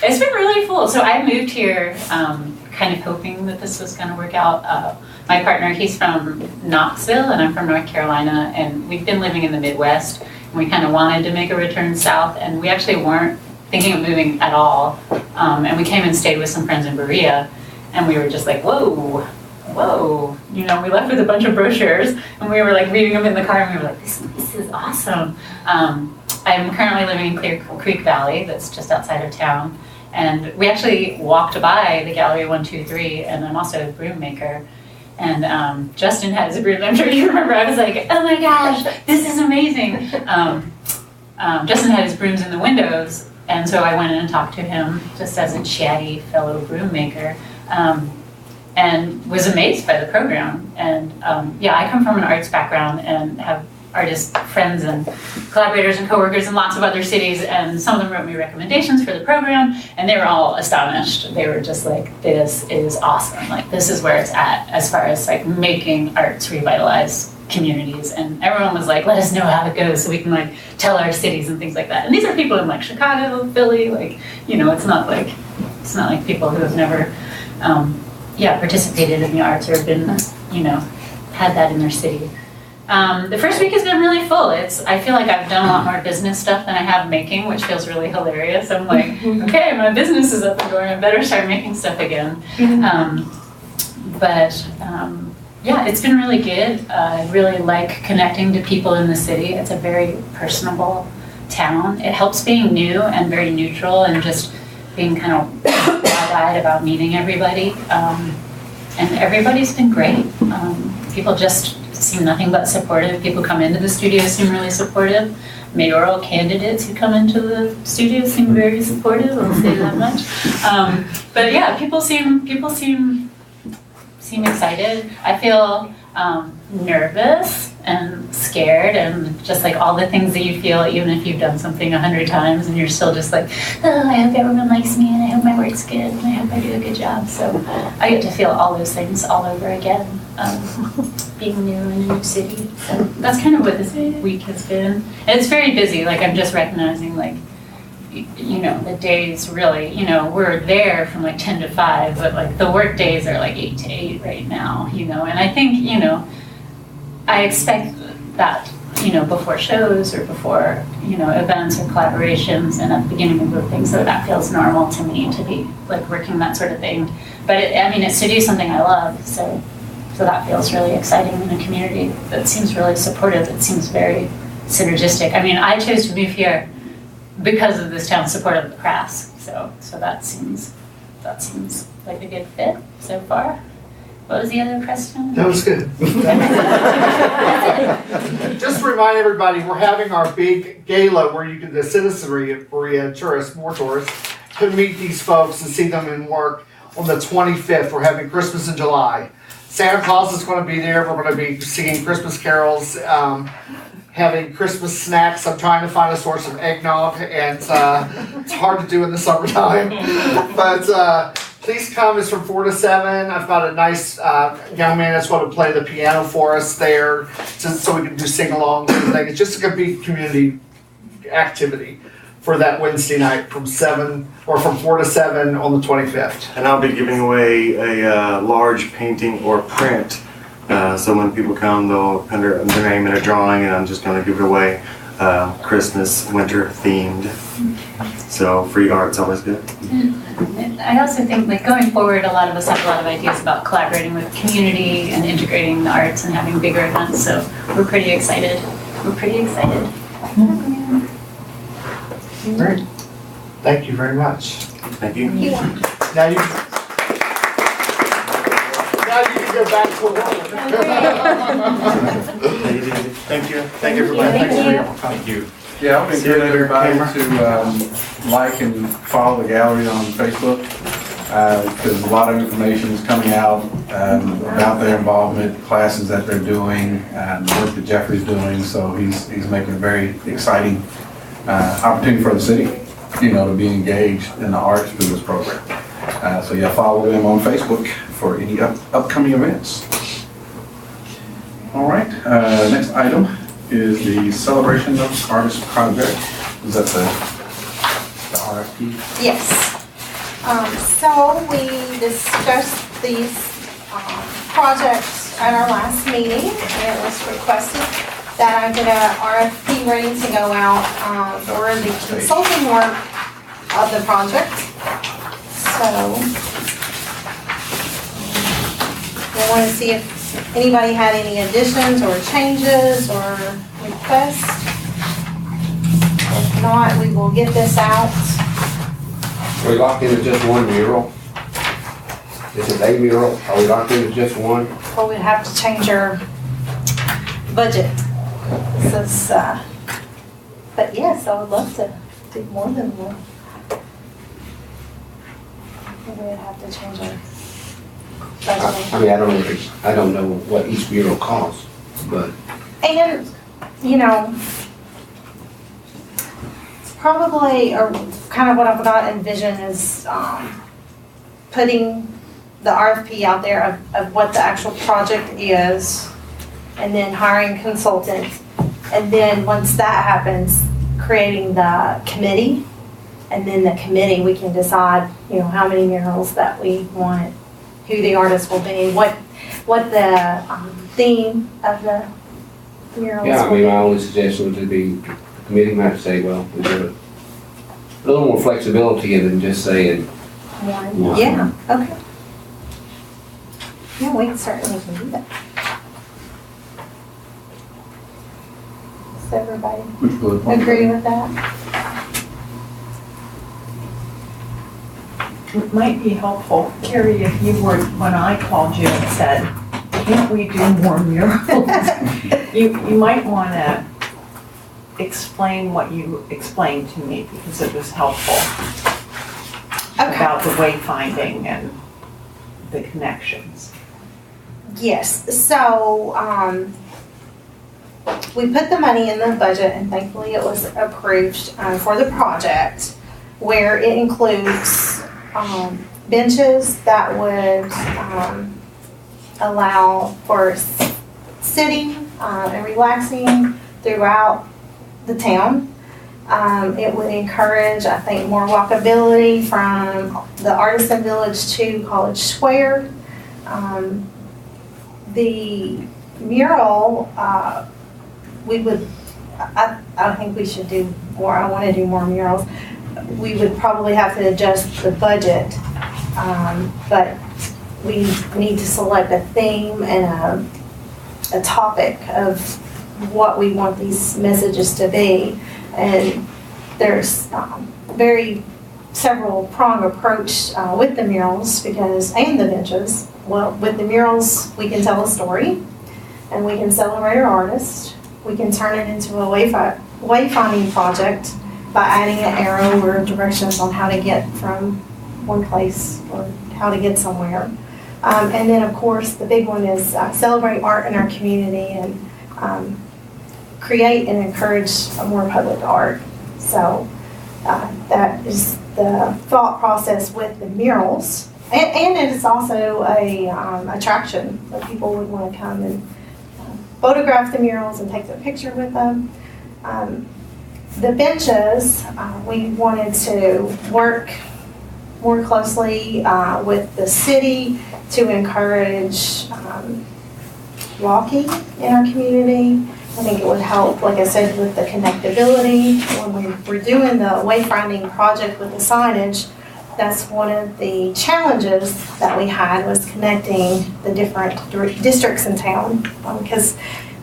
It's been really full. So I moved here kind of hoping that this was going to work out. My partner, he's from Knoxville, and I'm from North Carolina, and we've been living in the Midwest, and we kind of wanted to make a return south, and we actually weren't thinking of moving at all. And we came and stayed with some friends in Berea, and we were just like, whoa. We left with a bunch of brochures, and we were reading them in the car, and we were like, this is awesome. I'm currently living in Clear Creek Valley, that's just outside of town. And we actually walked by the Gallery 123, and I'm also a broom maker. And Justin had his broom. I'm sure you remember. I was like, oh my gosh, this is amazing. Justin had his brooms in the windows, and so I went in and talked to him just as a chatty fellow broom maker. and was amazed by the program. And yeah, I come from an arts background and have artist friends and collaborators and coworkers in lots of other cities, and some of them wrote me recommendations for the program, and they were all astonished. They were just like, this is awesome. Like, this is where it's at as far as like making arts revitalize communities. And everyone was like, let us know how it goes so we can like tell our cities and things like that. And these are people in like Chicago, Philly, like, you know, it's not like people who have never participated in the arts or been, you know, had that in their city. The first week has been really full. I feel like I've done a lot more business stuff than I have making, which feels really hilarious. I'm like, okay, my business is up and going. I better start making stuff again. Yeah, it's been really good. I really like connecting to people in the city. It's a very personable town. It helps being new and very neutral and just being kind of wide-eyed about meeting everybody. And everybody's been great. People just seem nothing but supportive. People come into the studio seem really supportive. Mayoral candidates who come into the studio seem very supportive. I'll say that much. But yeah, people seem excited. I feel nervous and scared and just like all the things that you feel even if you've done something 100 times and you're still just like, oh, I hope everyone likes me and I hope my work's good and I hope I do a good job. So I get to feel all those things all over again, being new in a new city. So that's kind of what this week has been. And it's very busy. Like, I'm just recognizing, like, you know, the days really, you know, we're there from like 10 to 5, but like the work days are like 8 to 8 right now, you know, and I think, you know, I expect that, you know, before shows or before, you know, events or collaborations and at the beginning of the thing, so that feels normal to me to be like working that sort of thing. But it's to do something I love, so that feels really exciting in a community that seems really supportive. It seems very synergistic. I mean, I chose to move here because of this town's support of the crafts. So that seems like a good fit so far. What was the other question? That was good. Just to remind everybody, we're having our big gala where the citizenry of Berea, more tourists, can meet these folks and see them in work on the 25th. We're having Christmas in July. Santa Claus is going to be there. We're going to be singing Christmas carols, having Christmas snacks. I'm trying to find a source of eggnog, and it's hard to do in the summertime. But please come. It's from 4 to 7. I've got a nice young man that's going to play the piano for us there, so we can do sing-alongs and things. It's just a big community activity for that Wednesday night from 4 to 7 on the 25th. And I'll be giving away a large painting or print. So when people come, they'll put their name in a drawing, and I'm just going to give it away, Christmas, winter themed. So free art's always good. I also think, like, going forward, a lot of us have a lot of ideas about collaborating with community and integrating the arts and having bigger events. So we're pretty excited. Great. Thank you very much. Thank you. Now you can go back to work. Thank you. Thank you, everybody. Thank you. Yeah, I'll encourage everybody to like and follow the gallery on Facebook, because a lot of information is coming out about their involvement, classes that they're doing, and the work that Jeffrey's doing. So he's making a very exciting opportunity for the city, you know, to be engaged in the arts through this program. So yeah, follow them on Facebook for any upcoming events. All right, next item is the Celebration of Artists Project. Is that the RFP? Yes. So we discussed these projects at our last meeting, and it was requested that I get a RFP ready to go out for the consulting work of the project. So I want to see if anybody had any additions or changes or requests. If not, we will get this out. Are we locked into just one mural? Is it a mural? Are we locked into just one? Well, we'd have to change our budget. This is, but yes, I would love to do more than one. We would have to change our budgeting. mean, I don't know what each mural costs, but And, you know, it's probably, or kind of what I've got envisioned is putting the RFP out there of what the actual project is, and then hiring consultants. And then once that happens, creating the committee. And then the committee, we can decide, you know, how many murals that we want, who the artist will be, what the theme of the murals yeah, I will mean, be. my only suggestion would be, the committee might say, well, we do a little more flexibility in than just saying. One. Yeah, okay. Yeah, we certainly can do that. Does everybody agree with that? It might be helpful, Carrie, if you were, when I called you and said, can't we do more murals? You might want to explain what you explained to me, because it was helpful. About the wayfinding and the connections. Yes, so, we put the money in the budget, and thankfully it was approved for the project, where it includes benches that would allow for sitting and relaxing throughout the town. It would encourage, I think, more walkability from the Artisan Village to College Square. The mural, I think we should do more. I want to do more murals. We would probably have to adjust the budget, but we need to select a theme and a topic of what we want these messages to be. And there's several prong approach with the murals and the benches. Well, with the murals, we can tell a story and we can celebrate our artist. We can turn it into a wayfinding project by adding an arrow or directions on how to get from one place or how to get somewhere. And then, of course, the big one is celebrate art in our community and create and encourage more public art. So that is the thought process with the murals. And it is also a attraction that people would want to come and photograph the murals and take a picture with them. The benches, we wanted to work more closely with the city to encourage walking in our community. I think it would help, like I said, with the connectability. When we were doing the wayfinding project with the signage, that's one of the challenges that we had, was connecting the different districts in town, because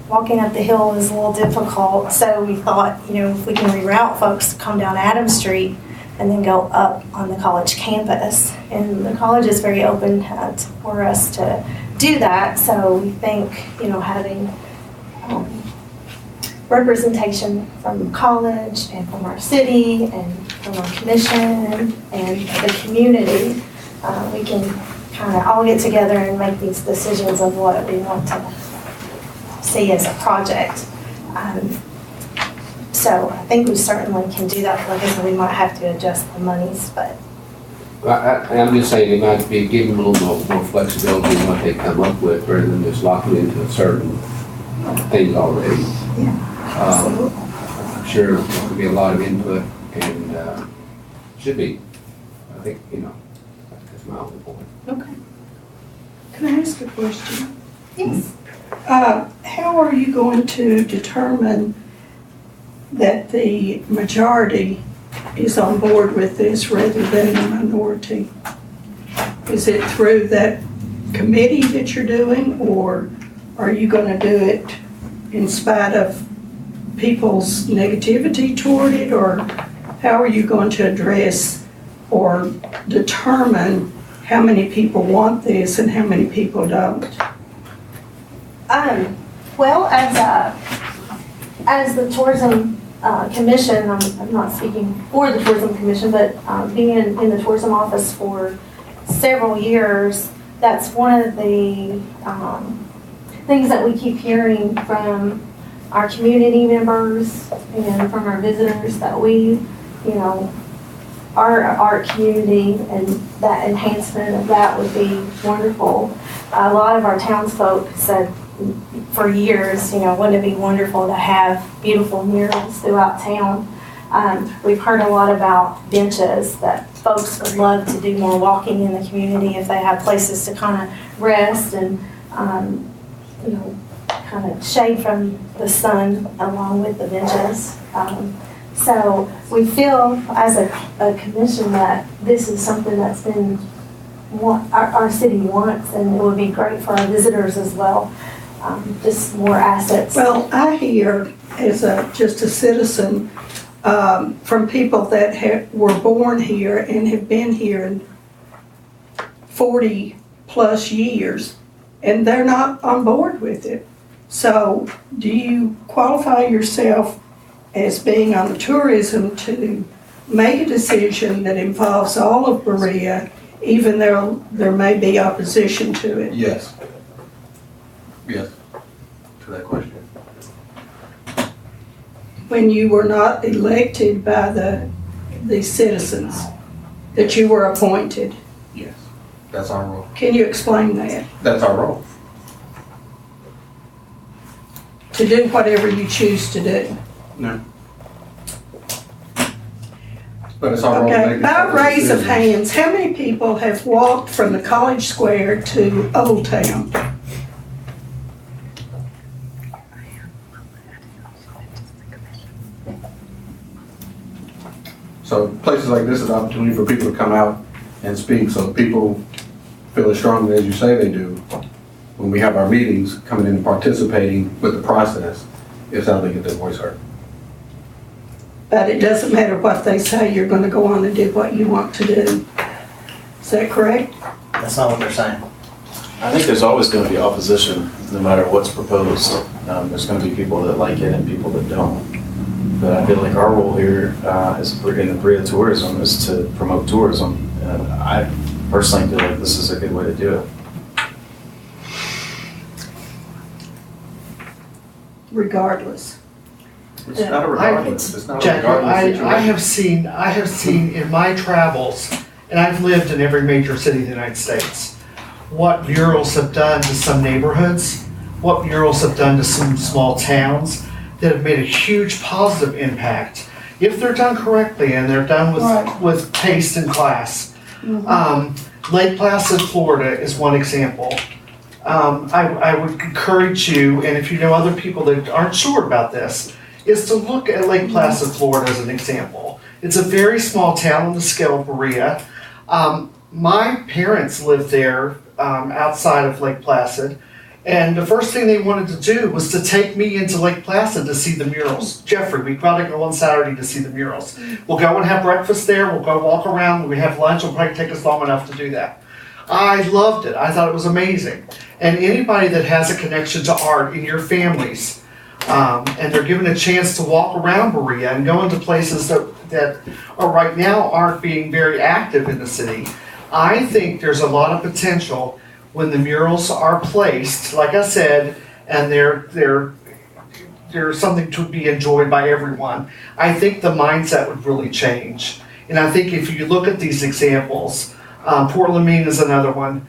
walking up the hill is a little difficult. So we thought, if we can reroute folks to come down Adams Street and then go up on the college campus. And the college is very open for us to do that. So we think, having representation from college and from our city and from our commission and the community, we can kind of all get together and make these decisions of what we want to see as a project. So I think we certainly can do that. Like I said, we might have to adjust the monies, but. I'm just saying, it might be giving them a little more flexibility in what they come up with, rather than just locking into a certain things already. Yeah. I'm sure there could be a lot of input, and should be. I think, that's my only point. Okay. Can I ask a question? Yes. How are you going to determine that the majority is on board with this rather than the minority? Is it through that committee that you're doing, or are you going to do it in spite of people's negativity toward it, or how are you going to address or determine how many people want this and how many people don't? Well, as the tourism commission, I'm not speaking for the tourism commission, but being in the tourism office for several years, that's one of the things that we keep hearing from our community members and from our visitors, that we, you know, our art community and that enhancement of that would be wonderful. A lot of our townsfolk said for years, you know, wouldn't it be wonderful to have beautiful murals throughout town? We've heard a lot about benches, that folks would love to do more walking in the community if they have places to kind of rest and, you know, kind of shade from the sun along with the benches. So we feel as a commission that this is something that's been our city wants, and it would be great for our visitors as well. Just more assets. Well, I hear as just a citizen from people that were born here and have been here 40 plus years, and they're not on board with it. So do you qualify yourself as being on the tourism to make a decision that involves all of Berea, even though there may be opposition to it? Yes. Yes, to that question. When you were not elected by the citizens, that you were appointed? Yes, that's our role. Can you explain that? That's our role. To do whatever you choose to do? No. But it's our role to Okay, make by raise of decisions. hands, how many people have walked from the College Square to Old Town? So places like this is an opportunity for people to come out and speak. So if people feel as strongly as you say they do, when we have our meetings, coming in and participating with the process is how they get their voice heard. But it doesn't matter what they say, you're gonna go on and do what you want to do. Is that correct? That's not what they're saying. I think there's always going to be opposition, no matter what's proposed. There's going to be people that like it and people that don't. But I feel like our role here in the Berea tourism is to promote tourism. And I personally feel like this is a good way to do it. Regardless. It's not a regardless. It's not a Jackie, regardless I have seen in my travels, and I've lived in every major city in the United States, what murals have done to some neighborhoods, what murals have done to some small towns that have made a huge positive impact if they're done correctly and they're done with taste and class. Lake Placid, Florida is one example. I would encourage you, and if you know other people that aren't sure about this, is to look at Lake Placid, Florida as an example. It's a very small town on the scale of Berea. My parents lived there outside of Lake Placid, and the first thing they wanted to do was to take me into Lake Placid to see the murals. Jeffrey, we gotta go on Saturday to see the murals. We'll go and have breakfast there, we'll go walk around, when we have lunch, it'll probably take us long enough to do that. I loved it, I thought it was amazing. And anybody that has a connection to art in your families, and they're given a chance to walk around Berea and go into places that are right now aren't being very active in the city, I think there's a lot of potential when the murals are placed, like I said, and they're something to be enjoyed by everyone. I think the mindset would really change. And I think if you look at these examples, Portland, Maine is another one.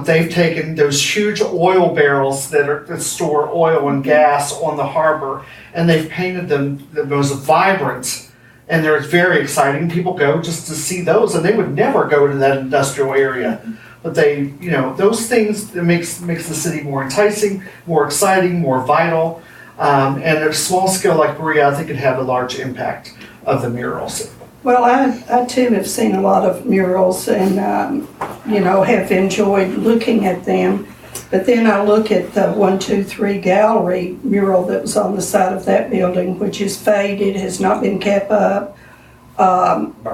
They've taken those huge oil barrels that store oil and gas on the harbor, and they've painted them the most vibrant, and they're very exciting. People go just to see those, and they would never go to that industrial area. But they, you know, those things that makes the city more enticing, more exciting, more vital, and at a small scale like Berea, I think it'd have a large impact of the murals. Well, I too have seen a lot of murals and, you know, have enjoyed looking at them. But then I look at the 123 gallery mural that was on the side of that building, which is faded, has not been kept up,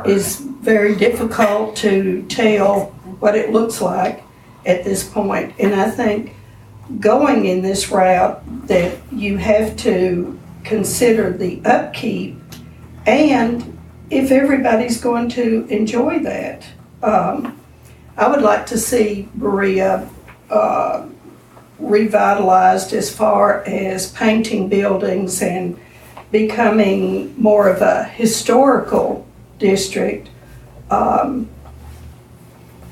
is very difficult to tell what it looks like at this point. And I think going in this route that you have to consider the upkeep and if everybody's going to enjoy that. I would like to see Berea revitalized as far as painting buildings and becoming more of a historical district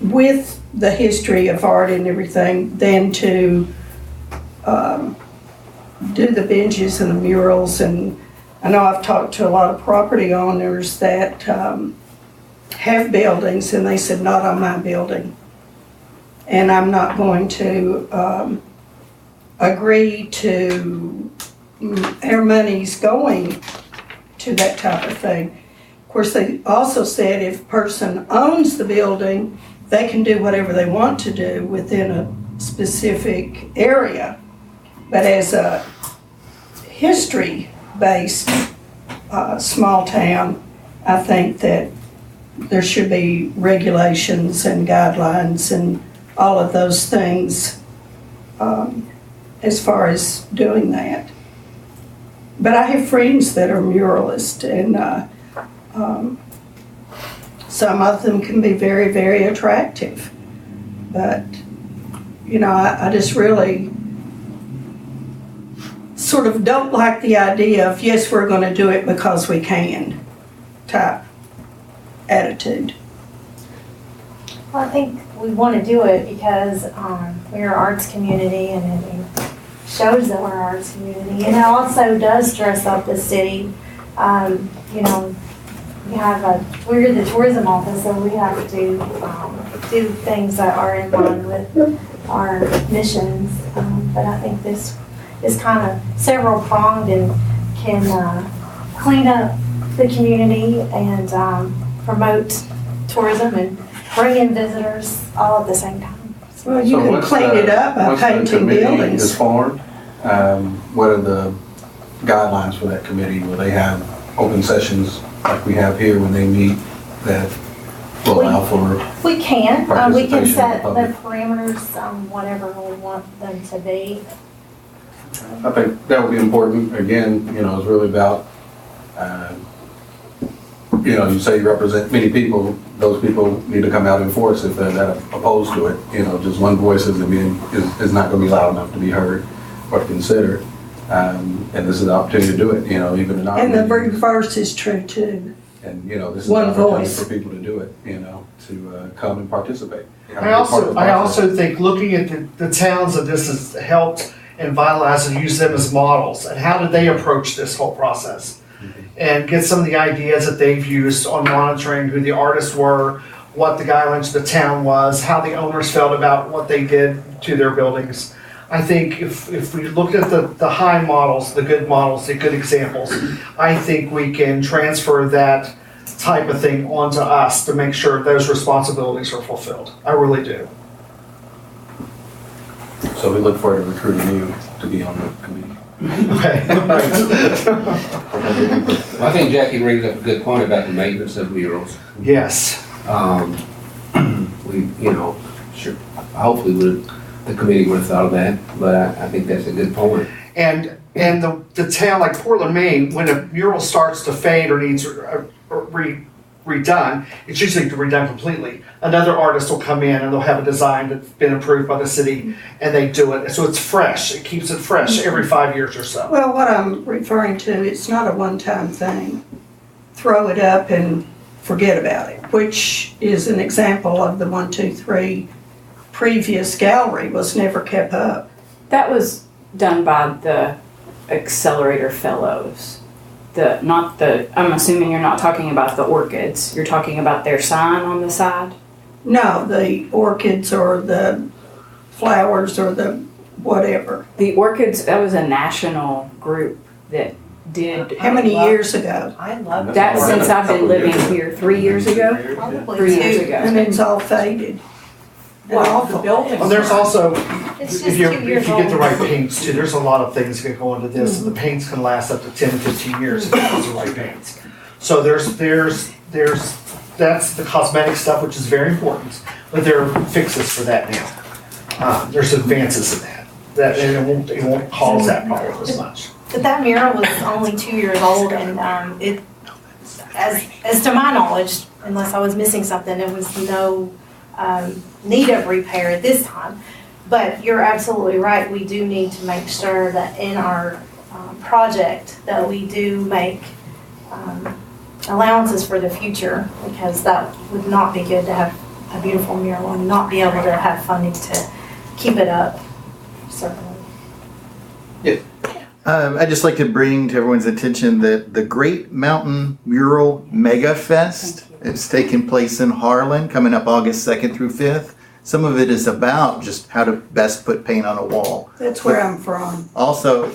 with the history of art and everything than to do the benches and the murals. And I know I've talked to a lot of property owners that have buildings and they said, not on my building. And I'm not going to agree to our money's going to that type of thing. Of course, they also said if a person owns the building, they can do whatever they want to do within a specific area. But as a history-based small town, I think that there should be regulations and guidelines and all of those things as far as doing that. But I have friends that are muralists, and some of them can be very, very attractive. But, you know, I just really sort of don't like the idea of, yes, we're going to do it because we can type attitude. Well, I think we want to do it because we're an arts community, and it shows that we're an arts community. And it also does dress up the city. You know, we're the tourism office, so we have to do things that are in line with our missions. But I think this is kind of several pronged and can clean up the community and promote tourism and bring in visitors all at the same time. Well, you can clean it up by painting buildings. Is formed, what are the guidelines for that committee? Will they have open sessions like we have here when they meet that will allow for? We can set of the the public? parameters, whatever we want them to be. I think that would be important. Again, you know, it's really about, you know, you say you represent many people, those people need to come out in force if they're that opposed to it. You know, just one voice is not going to be loud enough to be heard or to consider. And this is an opportunity to do it, you know, even in our And the meetings. reverse is true too. And, you know, this is One an opportunity voice. for people to do it, you know, to come and participate. I also think looking at the towns that this has helped and vitalize and use them as models, and how did they approach this whole process? And get some of the ideas that they've used on monitoring who the artists were, what the guidelines of the town was, how the owners felt about what they did to their buildings. I think if we looked at the high models, the good examples, I think we can transfer that type of thing onto us to make sure those responsibilities are fulfilled. I really do. So we look forward to recruiting you to be on the committee. Okay. Well, I think Jackie brings up a good point about the maintenance of murals. Yes. We, you know, sure, hopefully the committee would have thought of that, but I think that's a good point. And the town, like Portland, Maine, when a mural starts to fade or needs redone, it's usually redone completely. Another artist will come in and they'll have a design that's been approved by the city, and they do it. So it's fresh. It keeps it fresh every 5 years or so. Well, what I'm referring to, it's not a one-time thing. Throw it up and forget about it, which is an example of the 1, 2, 3 previous gallery was never kept up. That was done by the Accelerator Fellows. I'm assuming you're not talking about the orchids. You're talking about their sign on the side? No, the orchids or the flowers or the whatever. The orchids, that was a national group that did. How many years ago? I love That since I've been living here, 3 years ago? Probably 3 years two. ago. And it's all faded. Well, the buildings. And there's also, It's if just you 2 years if you get the old. right paints too, there's a lot of things that go into this, and the paints can last up to 10 to 15 years if you use the right paints. So there's that's the cosmetic stuff, which is very important, but there are fixes for that now. There's advances in that it won't cause that problem as much. But that mural was only 2 years old, and it, as to my knowledge, unless I was missing something, it was no need of repair at this time. But you're absolutely right, we do need to make sure that in our project that we do make allowances for the future, because that would not be good to have a beautiful mural and not be able to have funding to keep it up, certainly. I'd just like to bring to everyone's attention that the Great Mountain Mural Mega Fest is taking place in Harlan, coming up August 2nd through 5th. Some of it is about just how to best put paint on a wall. That's where I'm from. Also,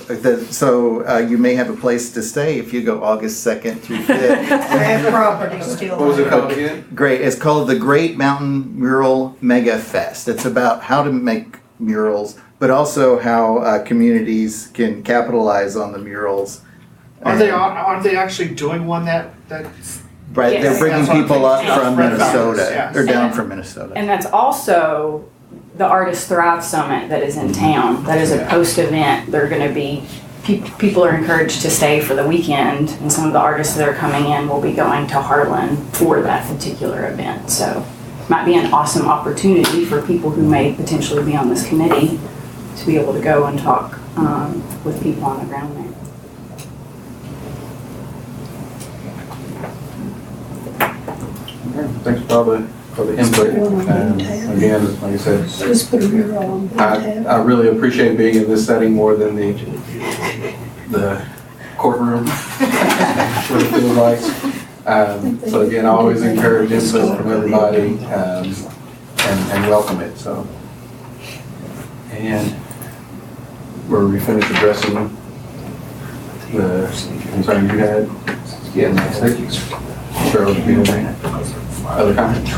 you may have a place to stay if you go August 2nd through 5th. I have property still. What was it called again? Great. It's called the Great Mountain Mural Mega Fest. It's about how to make murals, but also how communities can capitalize on the murals. Aren't they actually doing one that's Right, Yes. they're bringing That's what people up I'm from thinking. Minnesota. Yes. They're down from Minnesota. And that's also the Artist Thrive Summit that is in town. That is a post event. They're going to be, people are encouraged to stay for the weekend, and some of the artists that are coming in will be going to Harlan for that particular event. So it might be an awesome opportunity for people who may potentially be on this committee to be able to go and talk with people on the ground there. Thanks for the input. Again, like I said, Just put a mural on. I really appreciate being in this setting more than the courtroom, what it feels like. So again, I always encourage input from everybody and welcome it. So, and we finished addressing the concerns you had. Yeah, thank you. Cheryl, do you have any other comments?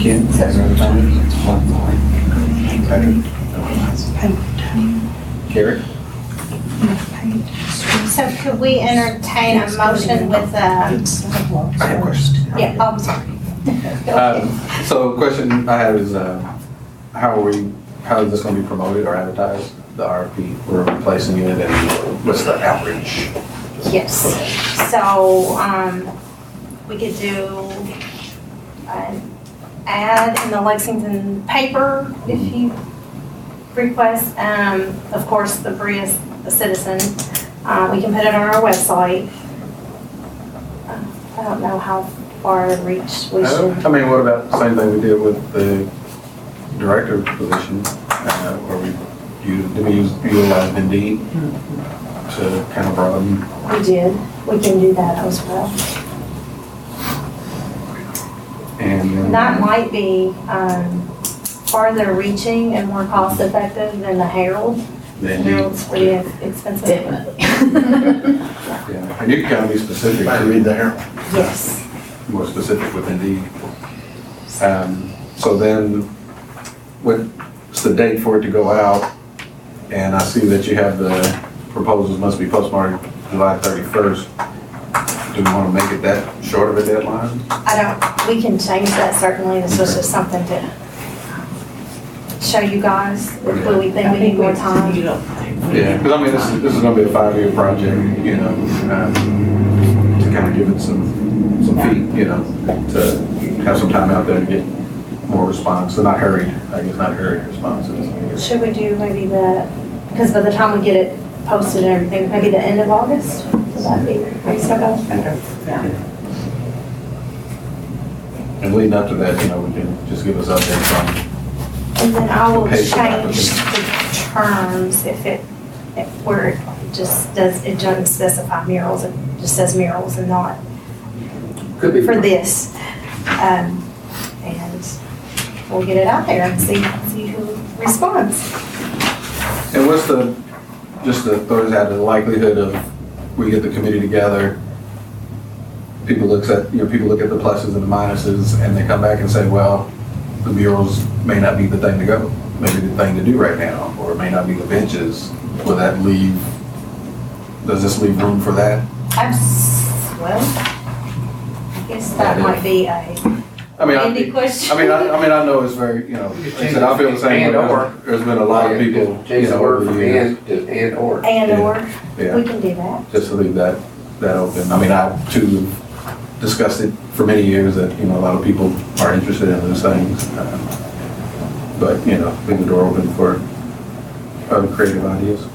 Ken, other comments? Patrick? Carrie? So could we entertain a motion with I have a question. yeah, oh, I'm sorry. So the question I have is, how is this going to be promoted or advertised, the RFP? We're replacing it, and what's the outreach? Yes, so, we could do an ad in the Lexington paper if you request. Of course, the Berea Citizen, we can put it on our website. I don't know how far reach we should. I mean, what about the same thing we did with the director position, where we utilize Indeed to kind of broaden? We did. We can do that as well. And That might be farther reaching and more cost effective than the Herald. The Herald's pretty expensive. yeah, and you can kind of be specific. I read the Herald. Yes. More specific with Indeed. So then, what's the date for it to go out? And I see that you have the proposals must be postmarked July 31st. Do we want to make it that short of a deadline? We can change that certainly. This was just something to show you guys if we think we need more time. Yeah, because I mean, this is going to be a 5-year project, you know, to kind of give it some feet, you know, to have some time out there to get more response. So not hurried responses. Should we do maybe because by the time we get it posted and everything, maybe the end of August? Would that be reasonable? And leading up to that, you know, we can just give us updates on. And then I will Pace of change the terms where it doesn't specify murals, it just says murals and not Could be for this. And we'll get it out there and see who responds. And what's just to throw this out, the likelihood of we get the committee together, people look at the pluses and the minuses, and they come back and say, well, the murals may not be the thing to go, maybe the thing to do right now, or it may not be the benches. Does this leave room for that? Well, I guess that might be a handy question. I know it's very, you know, like I said, I feel the same way. There's been a lot of people, you know, over the years. And/or, Yeah. we can do that. Just to leave that open. I mean, I too discussed it for many years that, a lot of people are interested in those things. But, leave the door open for other creative ideas.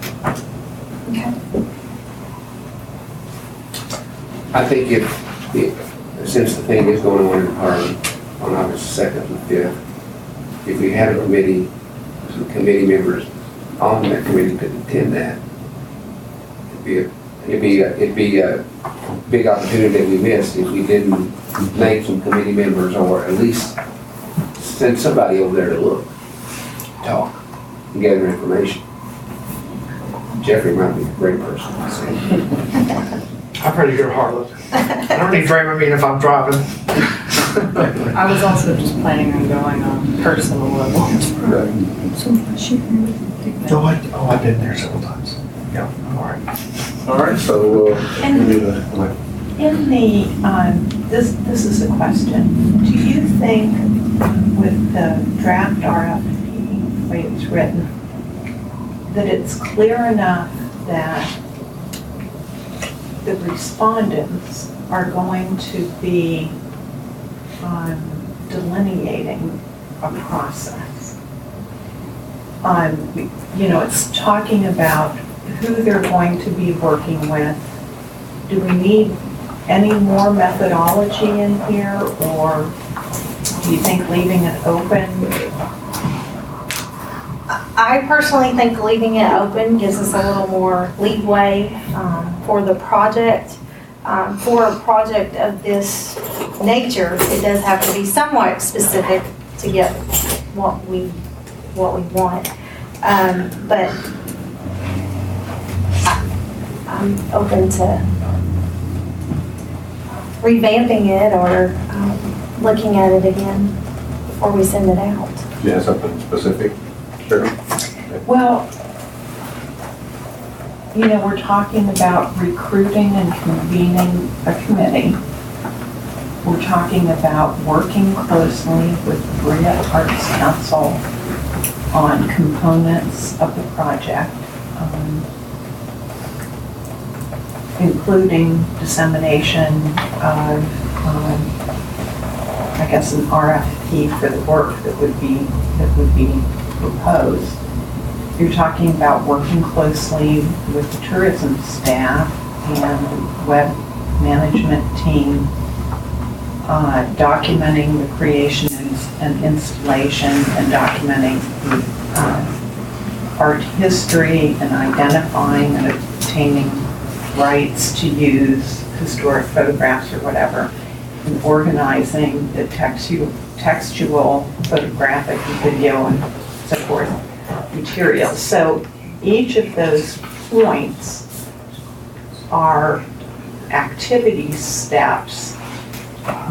I think since the thing is going on in Harlan on August 2nd and 5th, if we had a committee, some committee members on that committee could attend that, it'd be a big opportunity that we missed if we didn't make some committee members, or at least send somebody over there to look, talk, and gather information. Jeffrey might be a great person. I'm pretty good at Harlan. I don't need Dramamine if I'm driving. I was also just planning on going on personal level. I've been there several times. Yeah, all right. All right, so And- we need a, In the, this is a question. Do you think with the draft RFP, the way it's written, that it's clear enough that the respondents are going to be delineating a process? It's talking about who they're going to be working with. Do we need any more methodology in here, or do you think leaving it open? I personally think leaving it open gives us a little more leeway for the project. For a project of this nature, it does have to be somewhat specific to get what we want. But I'm open to revamping it or looking at it again before we send it out. do you have something specific? Sure. Well, we're talking about recruiting and convening a committee. We're talking about working closely with Berea Arts Council on components of the project, including dissemination of, an RFP for the work that would be proposed. You're talking about working closely with the tourism staff and web management team, documenting the creation and installation and documenting the art history and identifying and obtaining rights to use historic photographs or whatever, and organizing the textual, photographic, and video, and so forth materials. So each of those points are activity steps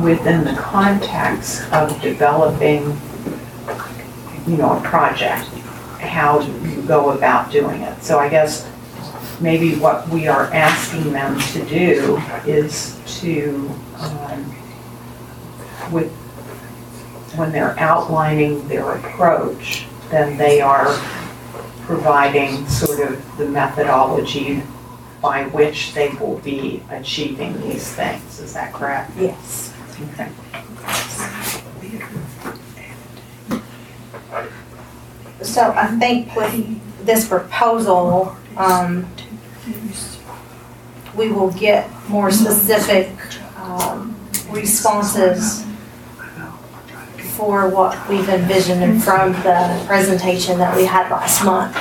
within the context of developing, a project, how you go about doing it. So I guess maybe what we are asking them to do is to, when they're outlining their approach, then they are providing sort of the methodology by which they will be achieving these things. Is that correct? Yes. Okay. So I think with this proposal, we will get more specific responses for what we've envisioned from the presentation that we had last month.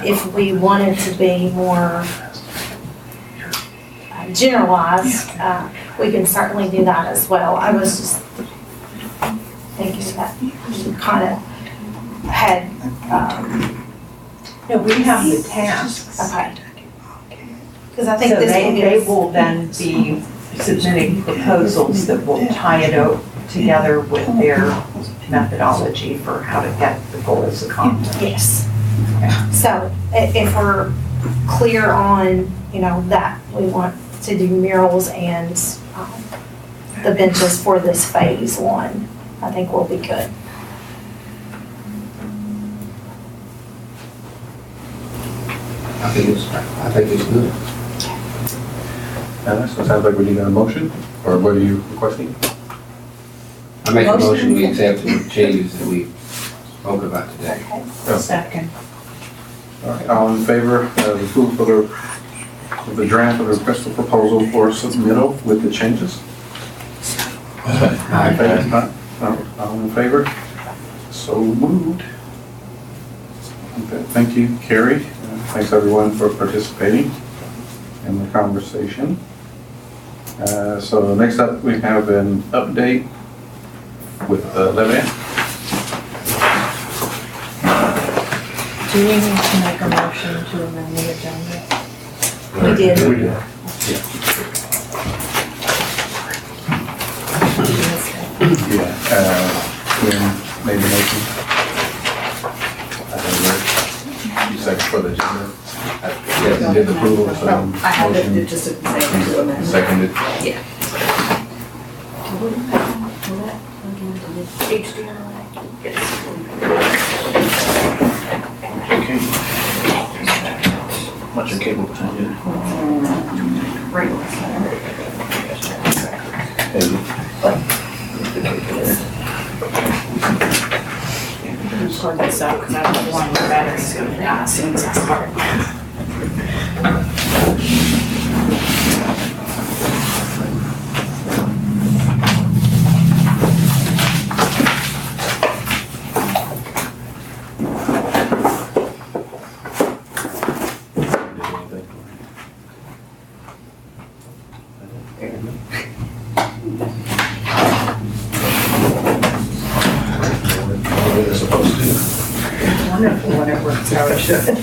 If we wanted to be more generalized, we can certainly do that as well. I was just thinking that we kind of had. No, we have the tasks. Okay. Because I think So this will they will then be submitting proposals that will tie it together with their methodology for how to get the goals accomplished. Yes. So if we're clear on, that we want to do murals and the benches for this phase one, I think we'll be good. I think it's good. So it sounds like we need a motion, or what are you requesting? I make a motion, we accept the changes that we spoke about today. Second. All right, all in favor of approval of the draft of the requested proposal for submittal with the changes? All in favor? So moved. Okay, thank you, Carrie. Thanks everyone for participating in the conversation. So next up, we have an update with Lebanon. Do you need to make a motion to amend the agenda? We did. We did. Quinn made the motion. You second for the agenda. Yes, you did the approval, so. I had to just a second to amend. Seconded. Yeah. Okay. What's your cable time? Right. Plug this up because I don't have one of the batteries going to die as soon as I start. Wonderful when it works how it should.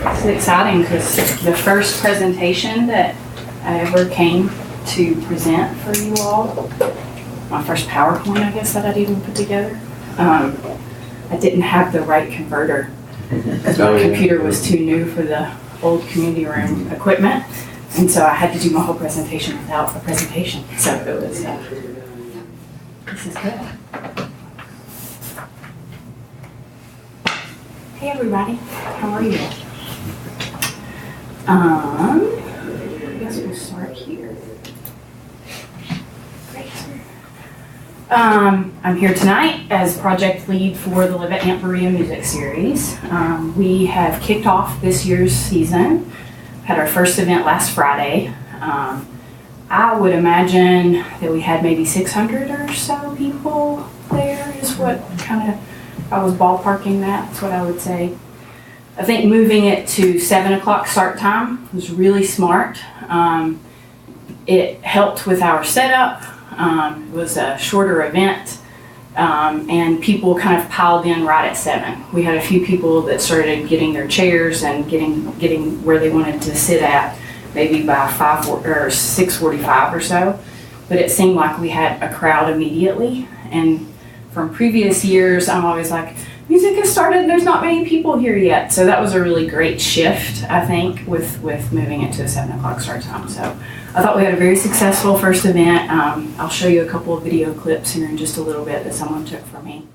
It's exciting because the first presentation that I ever came to present for you all, my first PowerPoint, I guess, that I'd even put together, I didn't have the right converter because my computer was too new for the old community room equipment. And so I had to do my whole presentation without a presentation. So it was, this is good. Hey everybody, how are you? I guess we'll start here. Great. I'm here tonight as project lead for the Live at Aunt Berea music series. We have kicked off this year's season, had our first event last Friday. I would imagine that we had maybe 600 or so people there is what kind of, I was ballparking that, that's what I would say. I think moving it to 7 o'clock start time was really smart. It helped with our setup. It was a shorter event, and people kind of piled in right at 7. We had a few people that started getting their chairs and getting where they wanted to sit at, maybe by 6:45 or so. But it seemed like we had a crowd immediately. And from previous years, I'm always like, music has started, there's not many people here yet. So that was a really great shift, I think, with moving it to a 7 o'clock start time. So I thought we had a very successful first event. I'll show you a couple of video clips here in just a little bit that someone took from me.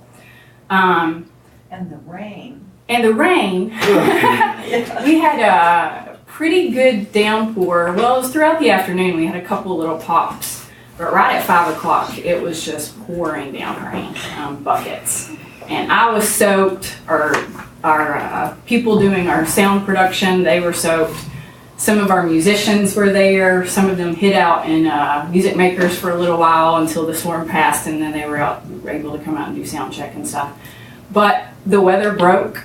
And the rain. And the rain. We had a pretty good downpour. Well, it was throughout the afternoon. We had a couple little pops. But right at 5 o'clock, it was just pouring down rain, buckets. And I was soaked. Our people doing our sound production, they were soaked. Some of our musicians were there. Some of them hid out in music makers for a little while until the storm passed, and then they were able to come out and do sound check and stuff. But the weather broke,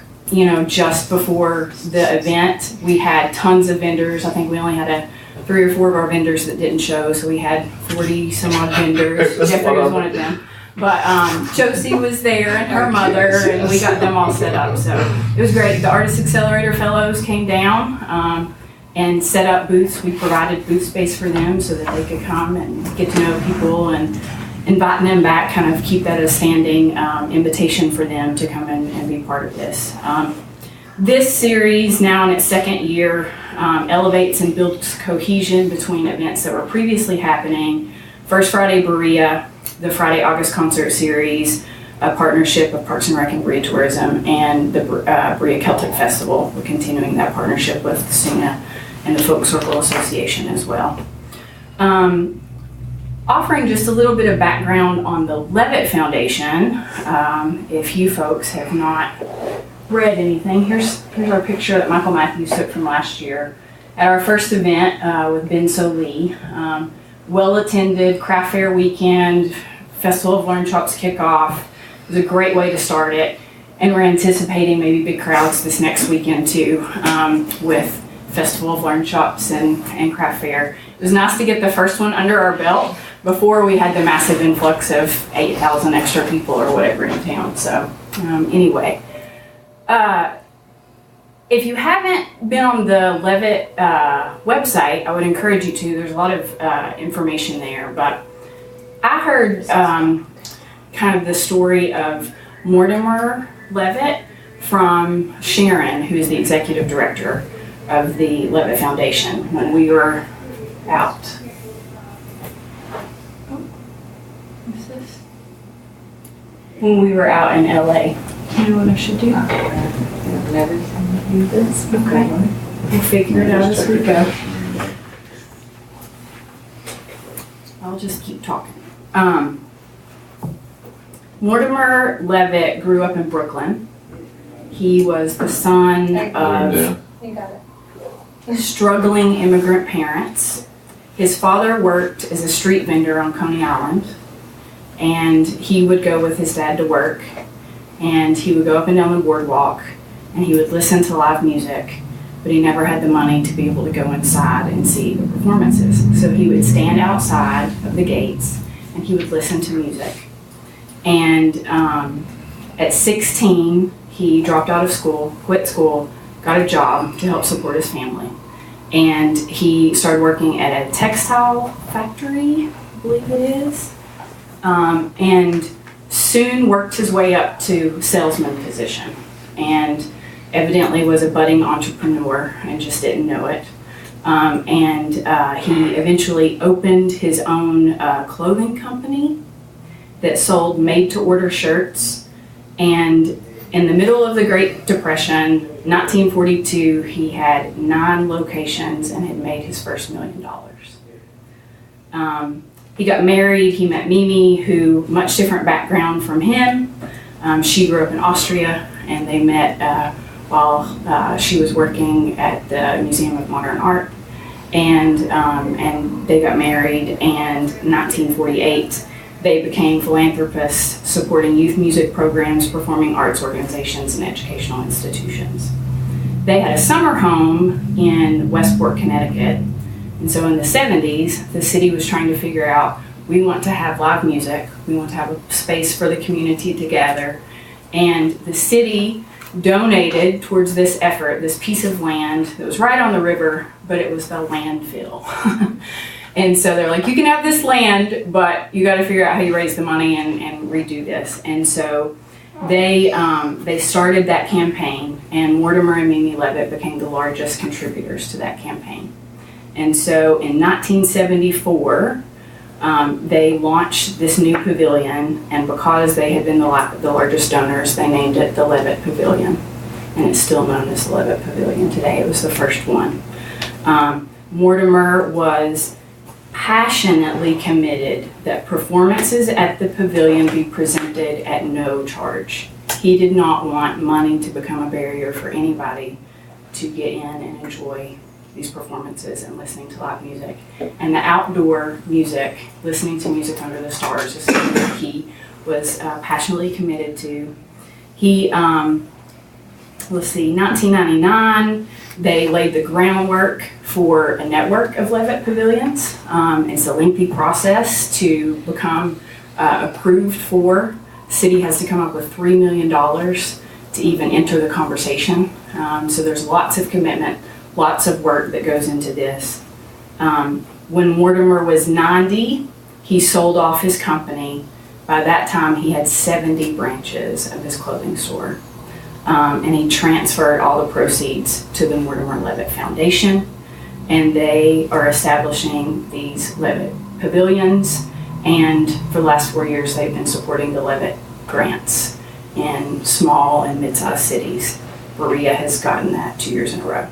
just before the event. We had tons of vendors. I think we only had 3 or 4 of our vendors that didn't show, so we had 40 some odd vendors. Jeffrey was one of them. But Josie was there and her mother, and we got them all set up. So it was great. The Artist Accelerator fellows came down and set up booths. We provided booth space for them so that they could come and get to know people, and inviting them back, kind of keep that as a standing invitation for them to come and be part of this. This series, now in its second year, elevates and builds cohesion between events that were previously happening. First Friday Berea, the Friday August concert series, a partnership of Parks and Rec and Berea Tourism, and the Berea Celtic Festival. We're continuing that partnership with SUNA and the Folk Circle Association as well. Offering just a little bit of background on the Levitt Foundation, if you folks have not read anything, here's our picture that Michael Matthews took from last year at our first event with Ben Lee. Well-attended craft fair weekend, Festival of Learn Shops kickoff. It was a great way to start it, and we're anticipating maybe big crowds this next weekend too, with Festival of Learn Shops and craft fair. It was nice to get the first one under our belt before we had the massive influx of 8,000 extra people or whatever in town. So anyway, if you haven't been on the Levitt website, I would encourage you to. There's a lot of information there, but I heard kind of the story of Mortimer Levitt from Sharon, who is the executive director of the Levitt Foundation, when we were out. When we were out in LA. You know what I should do? Never do this. Okay. We'll figure it out as we go. I'll just keep talking. Mortimer Levitt grew up in Brooklyn. He was the son of struggling immigrant parents. His father worked as a street vendor on Coney Island, and he would go with his dad to work, and he would go up and down the boardwalk, and he would listen to live music, but he never had the money to be able to go inside and see the performances. So he would stand outside of the gates, and he would listen to music. And at 16, he dropped out of school, quit school, got a job to help support his family. And he started working at a textile factory, I believe it is, and soon worked his way up to salesman position, and evidently was a budding entrepreneur and just didn't know it. He eventually opened his own clothing company that sold made-to-order shirts. And in the middle of the Great Depression, 1942, he had 9 locations and had made his first $1 million. He got married, he met Mimi, who, much different background from him. She grew up in Austria, and they met while she was working at the Museum of Modern Art. And they got married, and in 1948, they became philanthropists supporting youth music programs, performing arts organizations, and educational institutions. They had a summer home in Westport, Connecticut. And so in the 70s, the city was trying to figure out, we want to have live music, we want to have a space for the community to gather. And the city donated towards this effort, this piece of land that was right on the river, but it was the landfill. And so they're like, you can have this land, but you got to figure out how you raise the money and redo this. And so they started that campaign, and Mortimer and Mimi Levitt became the largest contributors to that campaign. And so in 1974, they launched this new pavilion, and because they had been the largest donors, they named it the Levitt Pavilion. And it's still known as the Levitt Pavilion today. It was the first one. Mortimer was passionately committed that performances at the pavilion be presented at no charge. He did not want money to become a barrier for anybody to get in and enjoy these performances and listening to live music. And the outdoor music, listening to music under the stars, is something that he was passionately committed to. He, 1999, they laid the groundwork for a network of Levitt pavilions. It's a lengthy process to become approved for. The city has to come up with $3 million to even enter the conversation. So there's lots of commitment, lots of work that goes into this. When Mortimer was 90, he sold off his company. By that time, he had 70 branches of his clothing store. And he transferred all the proceeds to the Mortimer Levitt Foundation. And they are establishing these Levitt pavilions. And for the last 4 years, they've been supporting the Levitt grants in small and mid-sized cities. Berea has gotten that 2 years in a row.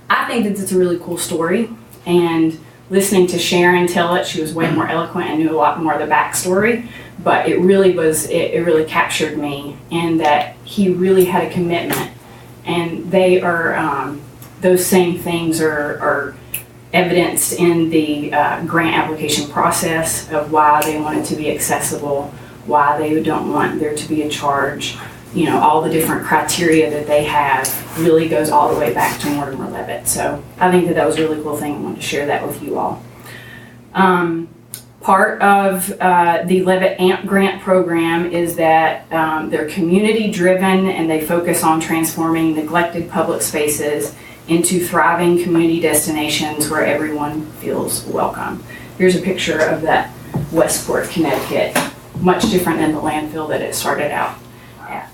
I think that it's a really cool story, and listening to Sharon tell it, she was way more eloquent and knew a lot more of the backstory, but it really captured me in that he really had a commitment, and they are, those same things are evidenced in the grant application process of why they want it to be accessible, why they don't want there to be a charge. You know, all the different criteria that they have really goes all the way back to Mortimer Levitt. So I think that was a really cool thing. I wanted to share that with you all. Part of the Levitt AMP grant program is that they're community driven, and they focus on transforming neglected public spaces into thriving community destinations where everyone feels welcome. Here's a picture of that Westport, Connecticut, much different than the landfill that it started out at.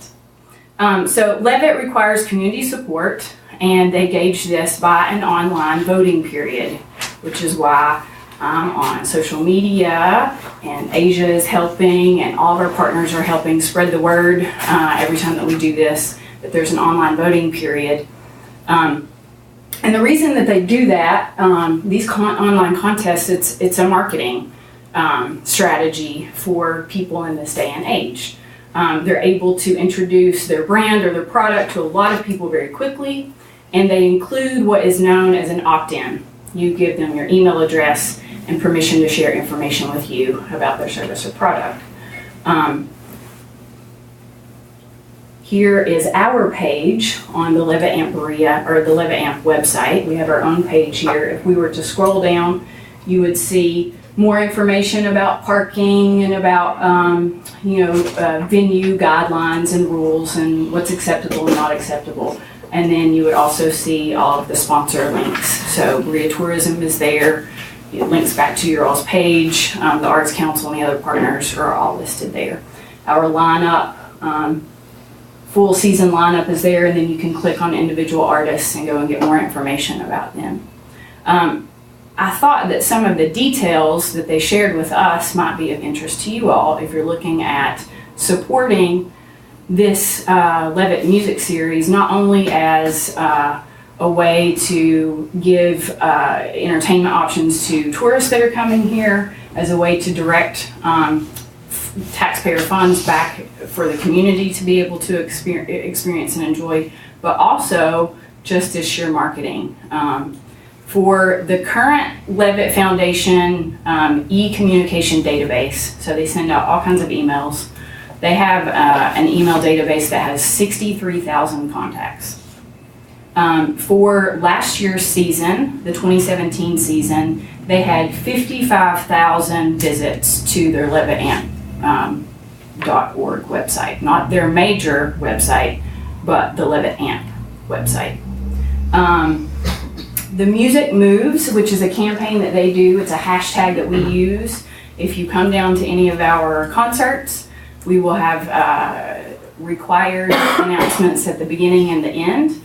So Levitt requires community support, and they gauge this by an online voting period, which is why I'm on social media, and Asia is helping, and all of our partners are helping spread the word every time that we do this, that there's an online voting period. And the reason that they do that, these online contests, it's a marketing strategy for people in this day and age. They're able to introduce their brand or their product to a lot of people very quickly, and they include what is known as an opt-in. You give them your email address and permission to share information with you about their service or product. Here is our page on the Levitt AMP Berea, or the Levitt AMP website. We have our own page here. If we were to scroll down, you would see more information about parking and about venue guidelines and rules and what's acceptable and not acceptable. And then you would also see all of the sponsor links. So Berea Tourism is there. It links back to your all's page. The Arts Council and the other partners are all listed there. Our lineup, full season lineup is there, and then you can click on individual artists and go and get more information about them. I thought that some of the details that they shared with us might be of interest to you all if you're looking at supporting this Levitt music series, not only as a way to give entertainment options to tourists that are coming here, as a way to direct taxpayer funds back for the community to be able to experience and enjoy, but also just as sheer marketing. For the current Levitt Foundation e-communication database, so they send out all kinds of emails. They have an email database that has 63,000 contacts. For last year's season, the 2017 season, they had 55,000 visits to their LevittAmp.org website. Not their major website, but the Levitt AMP website. The Music Moves, which is a campaign that they do, it's a hashtag that we use. If you come down to any of our concerts, we will have required announcements at the beginning and the end.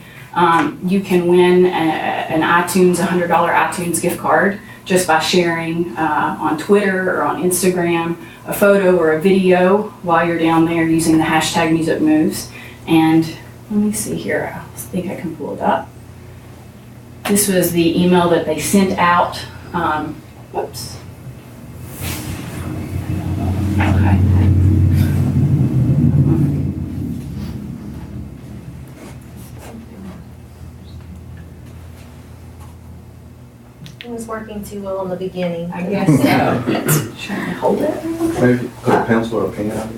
You can win an iTunes, $100 iTunes gift card just by sharing on Twitter or on Instagram a photo or a video while you're down there using the hashtag Music Moves. And let me see here, I think I can pull it up. This was the email that they sent out. Whoops. Okay. It was working too well in the beginning. I guess so. Trying to hold it. Maybe put a pencil or a pen on it.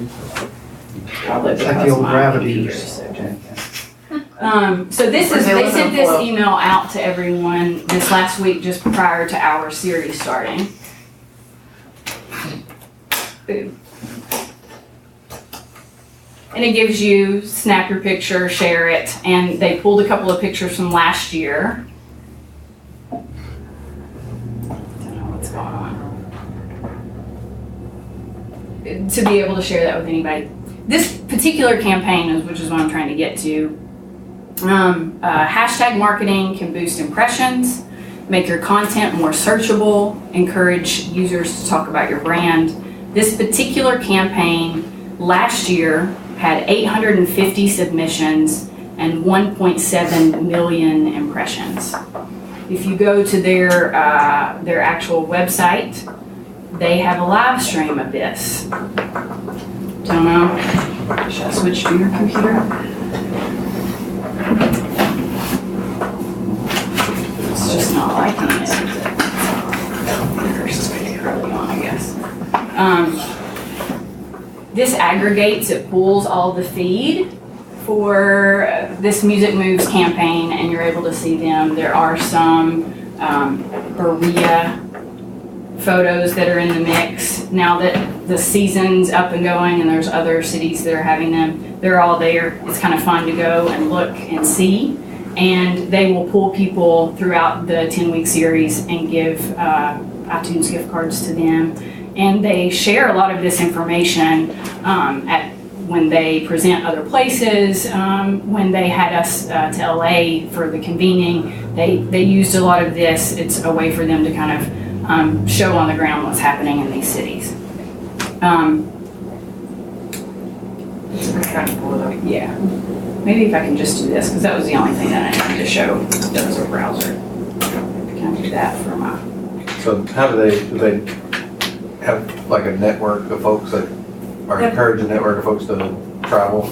It's like the old gravity. So they sent this email out to everyone this last week, just prior to our series starting. Boom. And it gives you snap your picture, share it, and they pulled a couple of pictures from last year. Don't know what's going on. To be able to share that with anybody. This particular campaign, which is what I'm trying to get to, hashtag marketing can boost impressions, make your content more searchable, encourage users to talk about your brand. This particular campaign last year had 850 submissions and 1.7 million impressions. If you go to their actual website, they have a live stream of this. Don't know. Should I switch to your computer? It's just not liking it. There's early on, I guess. This aggregates, it pulls all the feed for this Music Moves campaign, and you're able to see them. There are some Berea photos that are in the mix. Now that the season's up and going and there's other cities that are having them, they're all there. It's kind of fun to go and look and see. And they will pull people throughout the 10-week series and give iTunes gift cards to them. And they share a lot of this information when they present other places. When they had us to LA for the convening, they used a lot of this. It's a way for them to kind of show on the ground what's happening in these cities. Yeah, maybe if I can just do this, because that was the only thing that I needed to show. That was a browser. Can I do that for my? So how do they have like a network of folks that are encourage a network of folks to travel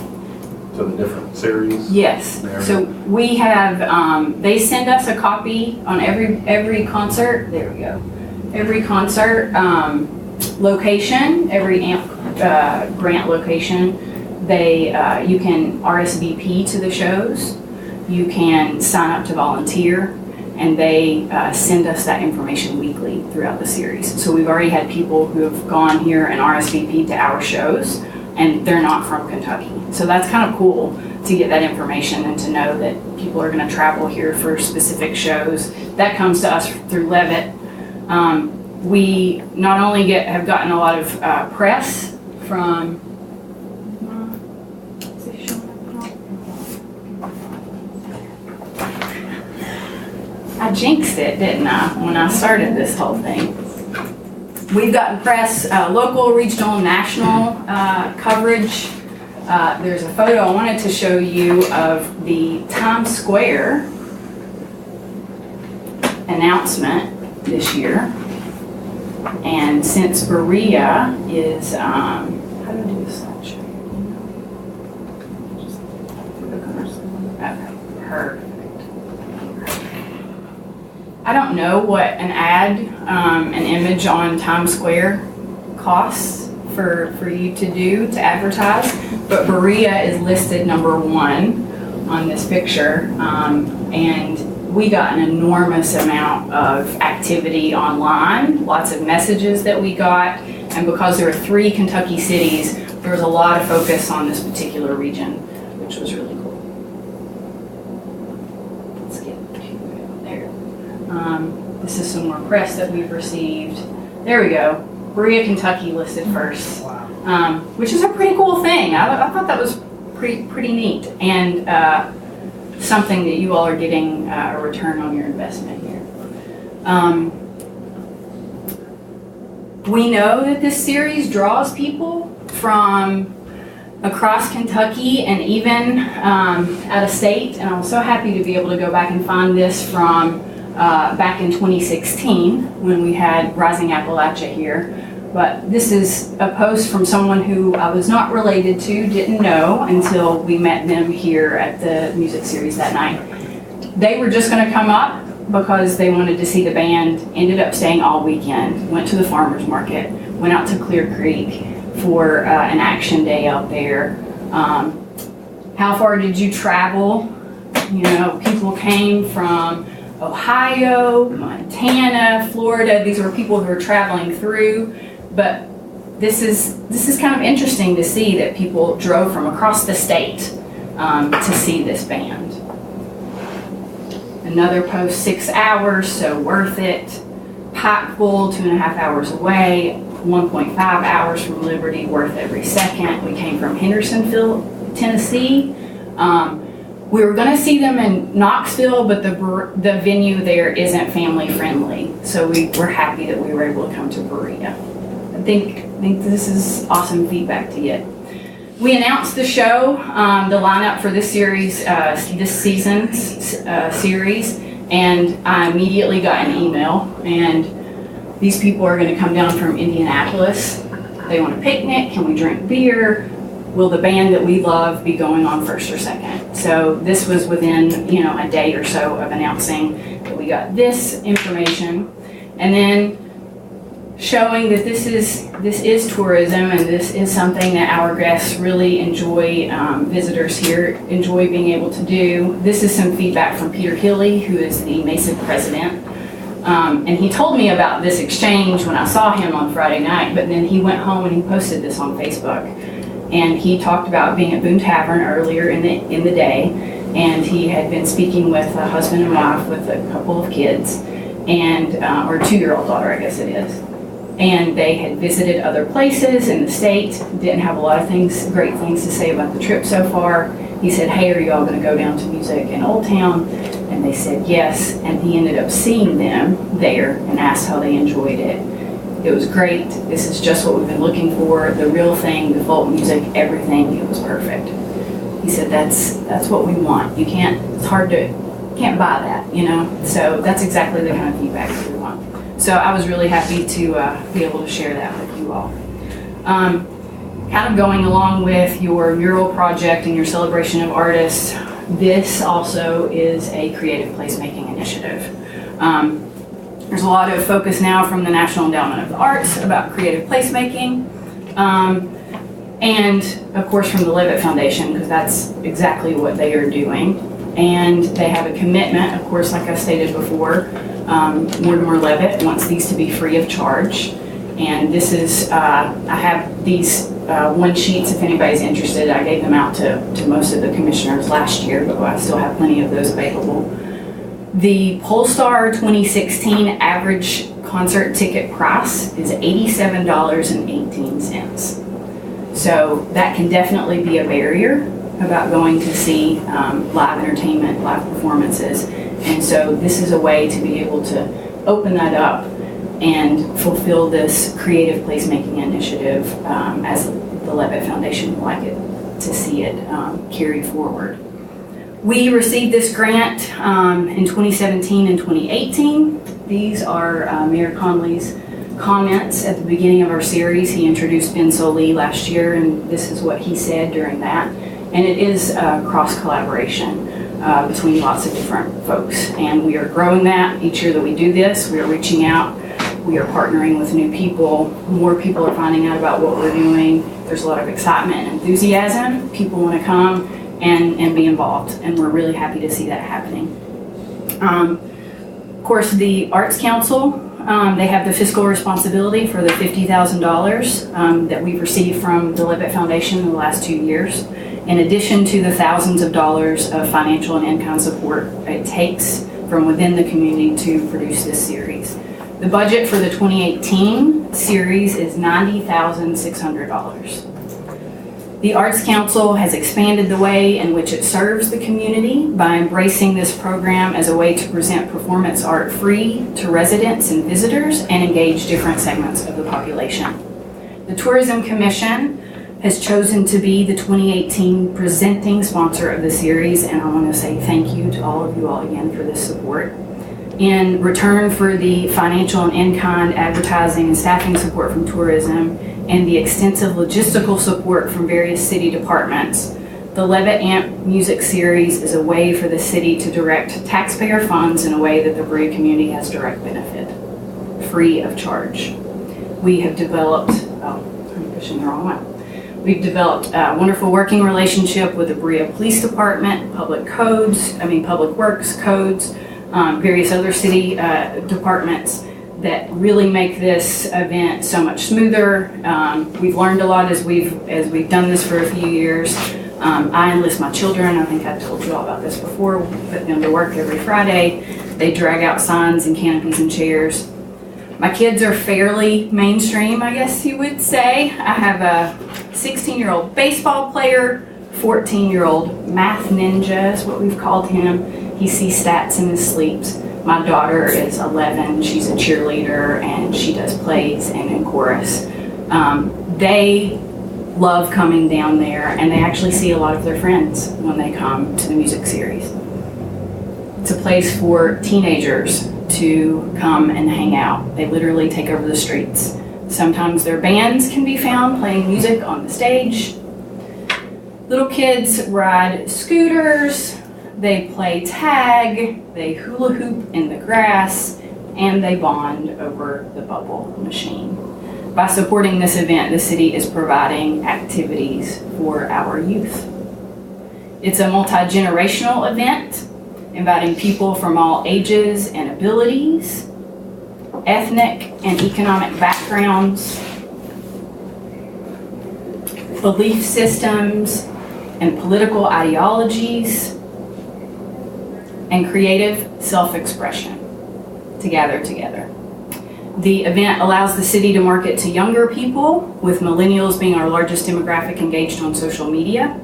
to the different series? Yes. So we have. They send us a copy on every concert. There we go. Every concert location, every AMP grant location. You can RSVP to the shows. You can sign up to volunteer, and they send us that information weekly throughout the series. So we've already had people who have gone here and RSVP'd to our shows, and they're not from Kentucky. So that's kind of cool to get that information and to know that people are going to travel here for specific shows. That comes to us through Levitt. We not only have gotten a lot of press from I jinxed it, didn't I, when I started this whole thing. We've gotten press, local, regional, national coverage. There's a photo I wanted to show you of the Times Square announcement this year. And since Berea is, how do I do this slideshow? Okay, perfect. I don't know what an ad, an image on Times Square costs for you to do to advertise, but Berea is listed #1 on this picture, and we got an enormous amount of activity online, lots of messages that we got, and because there are 3 Kentucky cities, there was a lot of focus on this particular region, which was really cool. Let's get there. This is some more press that we've received. There we go. Berea, Kentucky listed first, which is a pretty cool thing. I thought that was pretty neat, and something that you all are getting a return on your investment here. We know that this series draws people from across Kentucky and even out of state, and I'm so happy to be able to go back and find this from back in 2016 when we had Rising Appalachia here. But this is a post from someone who I was not related to, didn't know until we met them here at the music series that night. They were just going to come up because they wanted to see the band, ended up staying all weekend, went to the farmer's market, went out to Clear Creek for an action day out there. How far did you travel? You know, people came from Ohio, Montana, Florida. These were people who were traveling through. But this is kind of interesting to see that people drove from across the state to see this band. Another post, 6 hours, so worth it. Pikeville, 2.5 hours away. 1.5 hours from Liberty, worth every second. We came from Hendersonville, Tennessee. We were going to see them in Knoxville, but the venue there isn't family friendly. So we were happy that we were able to come to Berea. I think this is awesome feedback to get. We announced the show, the lineup for this series, this season's series, And I immediately got an email, and these people are going to come down from Indianapolis. They want a picnic. Can we drink beer? Will the band that we love be going on first or second? So this was within, a day or so of announcing that we got this information, and then showing that this is tourism, and this is something that our guests really enjoy, visitors here enjoy being able to do. This is some feedback from Peter Hilly, who is the Mesa president. And he told me about this exchange when I saw him on Friday night, but then he went home and he posted this on Facebook. And he talked about being at Boone Tavern earlier in the day, and he had been speaking with a husband and wife with a couple of kids, and or a 2-year-old daughter, I guess it is. And they had visited other places in the state, didn't have a lot of great things to say about the trip so far. He said, hey, are you all going to go down to music in Old Town? And they said yes, and he ended up seeing them there and asked how they enjoyed it. It was great. This is just what we've been looking for. The real thing, the folk music, everything, it was perfect. He said that's what we want. Can't buy that, So that's exactly the kind of feedback that we want. So I was really happy to be able to share that with you all. Kind of going along with your mural project and your celebration of artists, this also is a creative placemaking initiative. There's a lot of focus now from the National Endowment of the Arts about creative placemaking, and of course from the Levitt Foundation, because that's exactly what they are doing. And they have a commitment, of course, like I stated before, Mortimer Levitt wants these to be free of charge. And this is, I have these one sheets if anybody's interested. I gave them out to most of the commissioners last year, but I still have plenty of those available. The Polestar 2016 average concert ticket price is $87.18. So that can definitely be a barrier about going to see live entertainment, live performances. And so this is a way to be able to open that up and fulfill this creative placemaking initiative as the Levitt Foundation would like it to see it carried forward. We received this grant in 2017 and 2018. These are Mayor Conley's comments at the beginning of our series. He introduced Ben Soley last year, and this is what he said during that. And it is cross-collaboration between lots of different folks. And we are growing that each year that we do this. We are reaching out. We are partnering with new people. More people are finding out about what we're doing. There's a lot of excitement and enthusiasm. People want to come and be involved. And we're really happy to see that happening. Of course, the Arts Council, they have the fiscal responsibility for the $50,000 that we've received from the Levitt Foundation in the last 2 years, in addition to the thousands of dollars of financial and in-kind support it takes from within the community to produce this series. The budget for the 2018 series is $90,600. The Arts Council has expanded the way in which it serves the community by embracing this program as a way to present performance art free to residents and visitors and engage different segments of the population. The Tourism Commission has chosen to be the 2018 presenting sponsor of the series, and I want to say thank you to all of you all again for this support. In return for the financial and in-kind advertising and staffing support from tourism and the extensive logistical support from various city departments, the Levitt Amp Music Series is a way for the city to direct taxpayer funds in a way that the Berea community has direct benefit, free of charge. We have developed, I'm pushing the wrong one. We've developed a wonderful working relationship with the Berea Police Department, Public Works codes, various other city departments that really make this event so much smoother. We've learned a lot as we've done this for a few years. I enlist my children. I think I told you all about this before. We put them to work every Friday. They drag out signs and canopies and chairs. My kids are fairly mainstream, I guess you would say. I have a 16-year-old baseball player, 14-year-old math ninja is what we've called him. He sees stats in his sleeps. My daughter is 11. She's a cheerleader and she does plays and in chorus. They love coming down there, and they actually see a lot of their friends when they come to the music series. It's a place for teenagers to come and hang out. They literally take over the streets. Sometimes their bands can be found playing music on the stage. Little kids ride scooters, they play tag, they hula hoop in the grass, and they bond over the bubble machine. By supporting this event, the city is providing activities for our youth. It's a multi-generational event, inviting people from all ages and abilities, ethnic and economic backgrounds, belief systems and political ideologies, and creative self-expression to gather together. The event allows the city to market to younger people, with millennials being our largest demographic engaged on social media.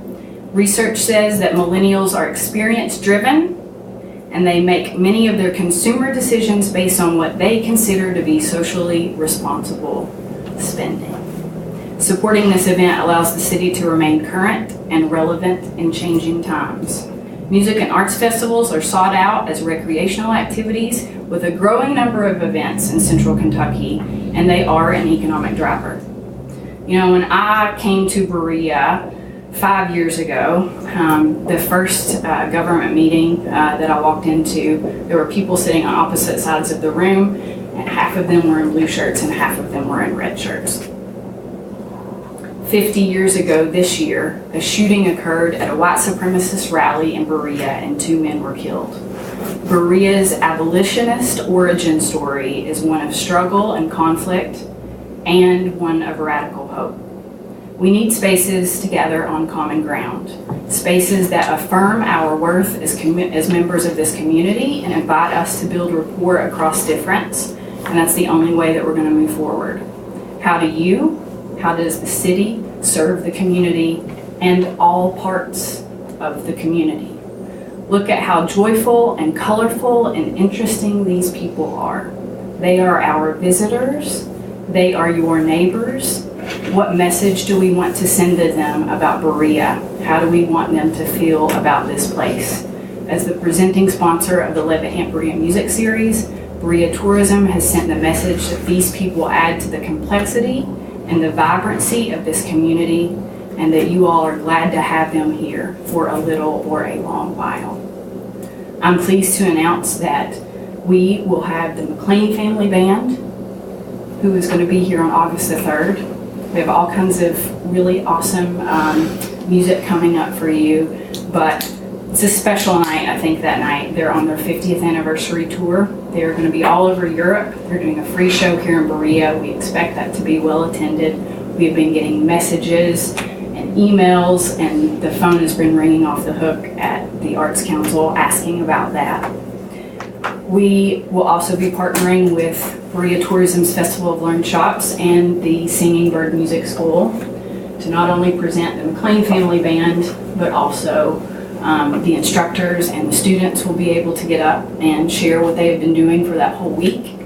Research says that millennials are experience-driven, and they make many of their consumer decisions based on what they consider to be socially responsible spending. Supporting this event allows the city to remain current and relevant in changing times. Music and arts festivals are sought out as recreational activities with a growing number of events in central Kentucky, and they are an economic driver. You know, when I came to Berea 5 years ago, the first government meeting that I walked into, there were people sitting on opposite sides of the room, and half of them were in blue shirts and half of them were in red shirts. 50 years ago this year, a shooting occurred at a white supremacist rally in Berea and 2 men were killed. Berea's abolitionist origin story is one of struggle and conflict and one of radical hope. We need spaces to gather on common ground, spaces that affirm our worth as members of this community and invite us to build rapport across difference, and that's the only way that we're going to move forward. How does the city serve the community and all parts of the community? Look at how joyful and colorful and interesting these people are. They are our visitors. They are your neighbors. What message do we want to send to them about Berea? How do we want them to feel about this place? As the presenting sponsor of the Levitt Hamp Berea Music Series, Berea Tourism has sent the message that these people add to the complexity and the vibrancy of this community, and that you all are glad to have them here for a little or a long while. I'm pleased to announce that we will have the McLean Family Band, who is going to be here on August the 3rd. We have all kinds of really awesome music coming up for you, but it's a special night, I think, that night. They're on their 50th anniversary tour. They're going to be all over Europe. They're doing a free show here in Berea. We expect that to be well attended. We've been getting messages and emails, and the phone has been ringing off the hook at the Arts Council asking about that. We will also be partnering with Berea Tourism's Festival of Learned Shops and the Singing Bird Music School to not only present the McLean Family Band, but also the instructors and the students will be able to get up and share what they have been doing for that whole week.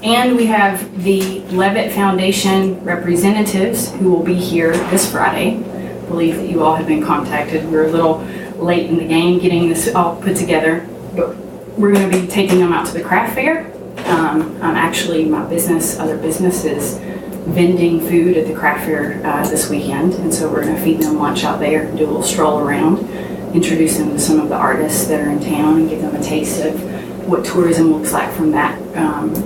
And we have the Levitt Foundation representatives who will be here this Friday. I believe that you all have been contacted. We're a little late in the game getting this all put together, but we're going to be taking them out to the craft fair. Actually, my other business is vending food at the craft fair this weekend, and so we're going to feed them lunch out there, do a little stroll around, introduce them to some of the artists that are in town, and give them a taste of what tourism looks like from that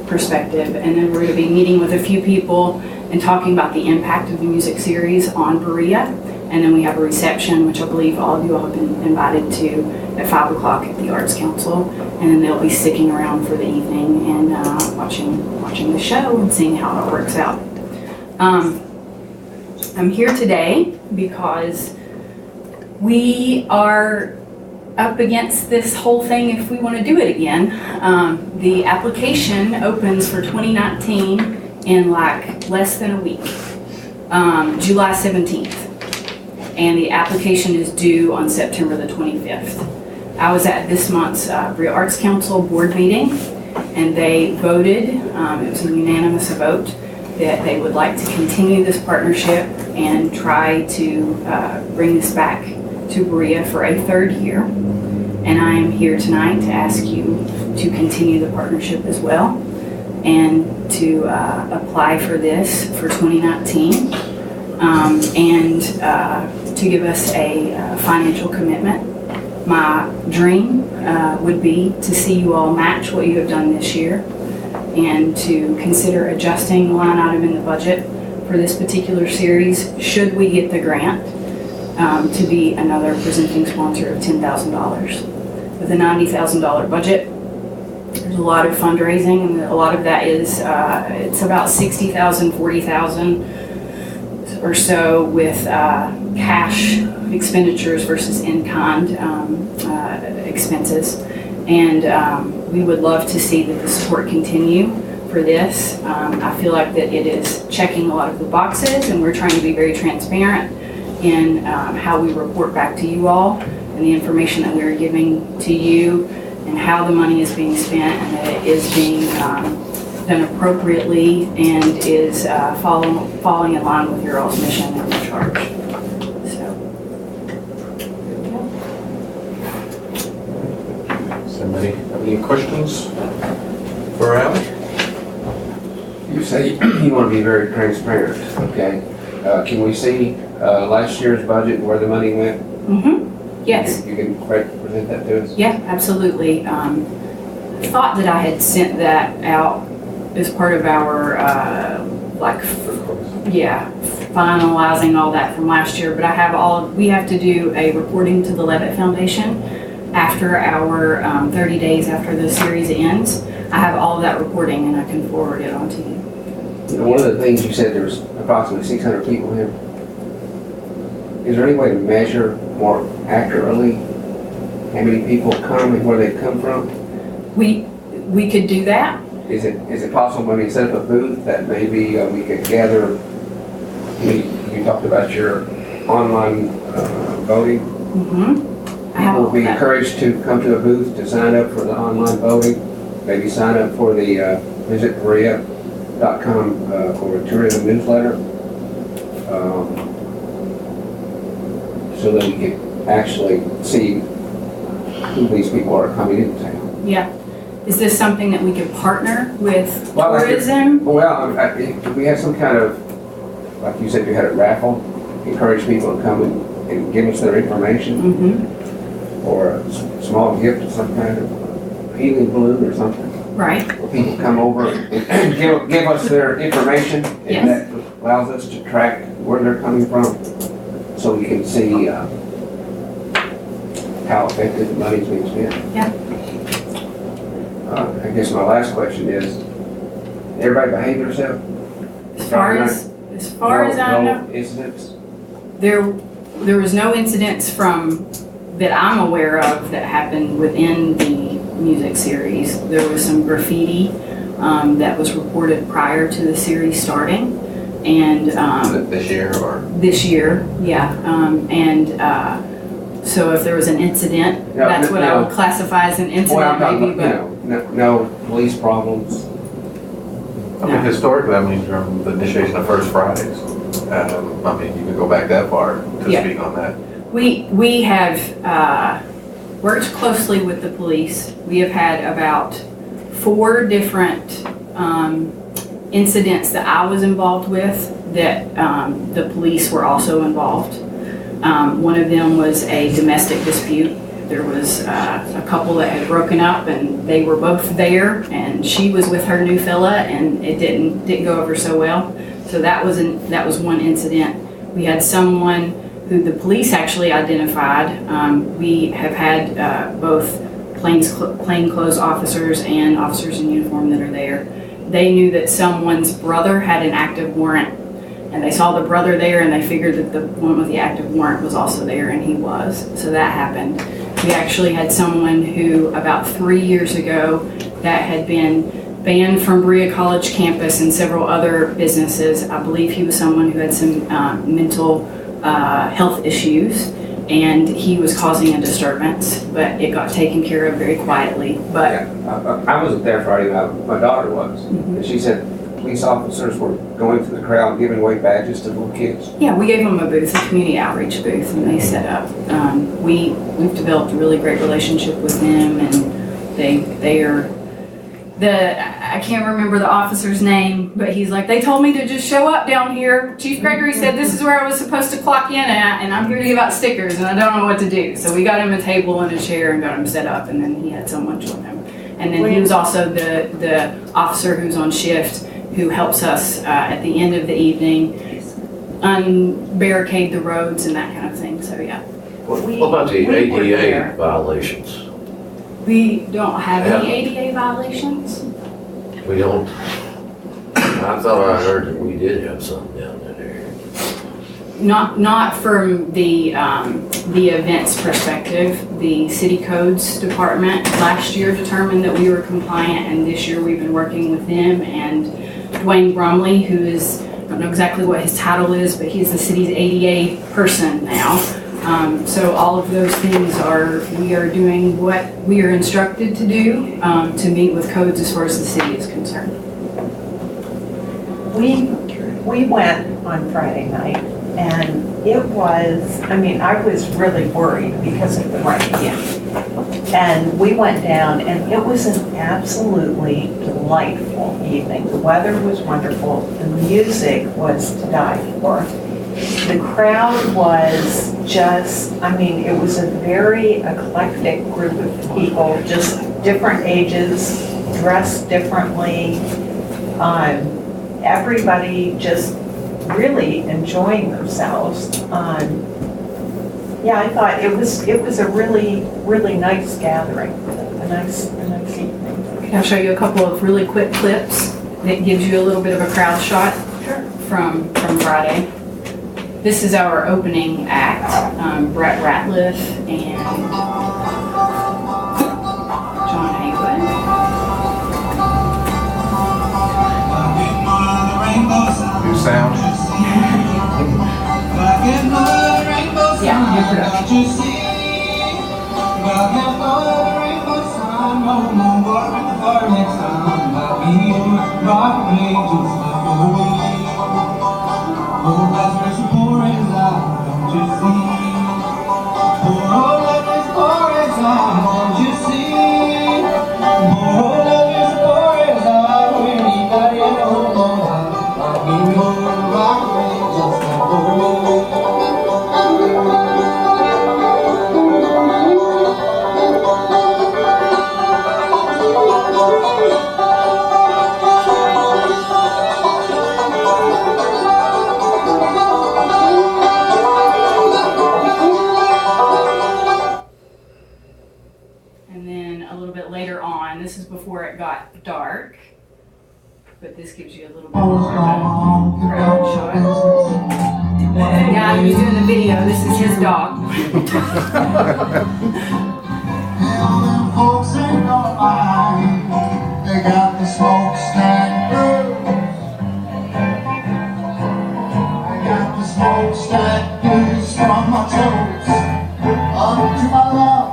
perspective. And then we're going to be meeting with a few people and talking about the impact of the music series on Berea. And then we have a reception, which I believe all of you all have been invited to at 5 o'clock at the Arts Council. And then they'll be sticking around for the evening and watching the show and seeing how it works out. I'm here today because we are up against this whole thing if we want to do it again. The application opens for 2019 in like less than a week, July 17th. And the application is due on September the 25th. I was at this month's Berea Arts Council board meeting, and they voted, it was a unanimous vote, that they would like to continue this partnership and try to bring this back to Berea for a third year. And I am here tonight to ask you to continue the partnership as well and to apply for this for 2019 and to give us a financial commitment. My dream would be to see you all match what you have done this year and to consider adjusting the line item in the budget for this particular series should we get the grant to be another presenting sponsor of $10,000. With a $90,000 budget, there's a lot of fundraising, and a lot of that is, it's about $60,000, $40,000 or so with cash expenditures versus in-kind expenses. And we would love to see that the support continue for this. I feel like that it is checking a lot of the boxes, and we're trying to be very transparent in how we report back to you all and the information that we're giving to you and how the money is being spent and that it is being done appropriately and is falling in line with your all's mission and your charge. So, Somebody have any questions for Ally? You say you want to be very transparent, okay? Can we see last year's budget and where the money went? Mm-hmm. Yes. You can present that to us? Yeah, absolutely. Thought that I had sent that out as part of our, finalizing all that from last year, but we have to do a reporting to the Levitt Foundation after our 30 days after the series ends. I have all of that reporting and I can forward it on to you. One of the things you said, there was approximately 600 people here. Is there any way to measure more accurately how many people come and where they come from? We could do that. Is it possible when we set up a booth that maybe we could gather? You talked about your online voting. Mm-hmm. People will be encouraged to come to a booth to sign up for the online voting. Maybe sign up for the visit Berea.com for a tourism newsletter. So that we can actually see who these people are coming into town. Yeah. Is this something that we could partner with tourism? If we had some kind of, like you said, you had a raffle, encourage people to come and give us their information, or a small gift of some kind of helium balloon or something. Right. Where people come over and give us their information, and that allows us to track where they're coming from, so we can see how effective the money's being spent. Yeah. I guess my last question is, everybody behave themselves? As far as I know, incidents? there was no incidents that I'm aware of that happened within the music series. There was some graffiti that was reported prior to the series starting, and this year or this year, yeah. So if there was an incident, that's what I would classify as an incident, maybe. But no police problems. I mean, historically, from the initiation of First Fridays, you could go back that far to speak on that. We have worked closely with the police. We have had about 4 different incidents that I was involved with that the police were also involved. One of them was a domestic dispute. There was a couple that had broken up and they were both there, and she was with her new fella, and it didn't go over so well. So that was one incident. We had someone who the police actually identified. We have had both plainclothes officers and officers in uniform that are there. They knew that someone's brother had an active warrant, and they saw the brother there, and they figured that the one with the active warrant was also there, and he was. So that happened. We actually had someone who, about 3 years ago, that had been banned from Berea College campus and several other businesses. I believe he was someone who had some mental health issues, and he was causing a disturbance, but it got taken care of very quietly. But I wasn't there Friday night. My daughter was, and she said police officers were going through the crowd giving away badges to little kids? Yeah, we gave them a booth, a community outreach booth, and they set up. We've developed a really great relationship with them, and they are I can't remember the officer's name, but he's like, they told me to just show up down here. Chief Gregory said this is where I was supposed to clock in at, and I'm here to give out stickers, and I don't know what to do. So we got him a table and a chair and got him set up, and then he had someone join him. And then he was also the officer who's on shift who helps us at the end of the evening unbarricade the roads and that kind of thing. So yeah. What about the ADA violations? We don't have any ADA violations. We don't. I thought I heard that we did have some down that area. Not from the events perspective. The city codes department last year determined that we were compliant, and this year we've been working with them and Dwayne Brumley, who is, I don't know exactly what his title is, but he's the city's ADA person now. So all of those things we are doing what we are instructed to do to meet with codes as far as the city is concerned. We went on Friday night, and it was, I was really worried because of the rain. Yeah. And we went down, and it was an absolutely delightful evening. The weather was wonderful. The music was to die for. The crowd was just, it was a very eclectic group of people, just different ages, dressed differently. Everybody just really enjoying themselves. I thought it was a really, really nice gathering, a nice evening. I'll show you a couple of really quick clips that gives you a little bit of a crowd shot from Friday. This is our opening act, Brett Ratliff and John Haywood. New sound. Yeah, new production. Dark, but this gives you a little bit more of a crowd shot. The guy who's doing the video, this is his dog. They got the smokestack blues. I got the smokestack blues from my toes up to my lungs.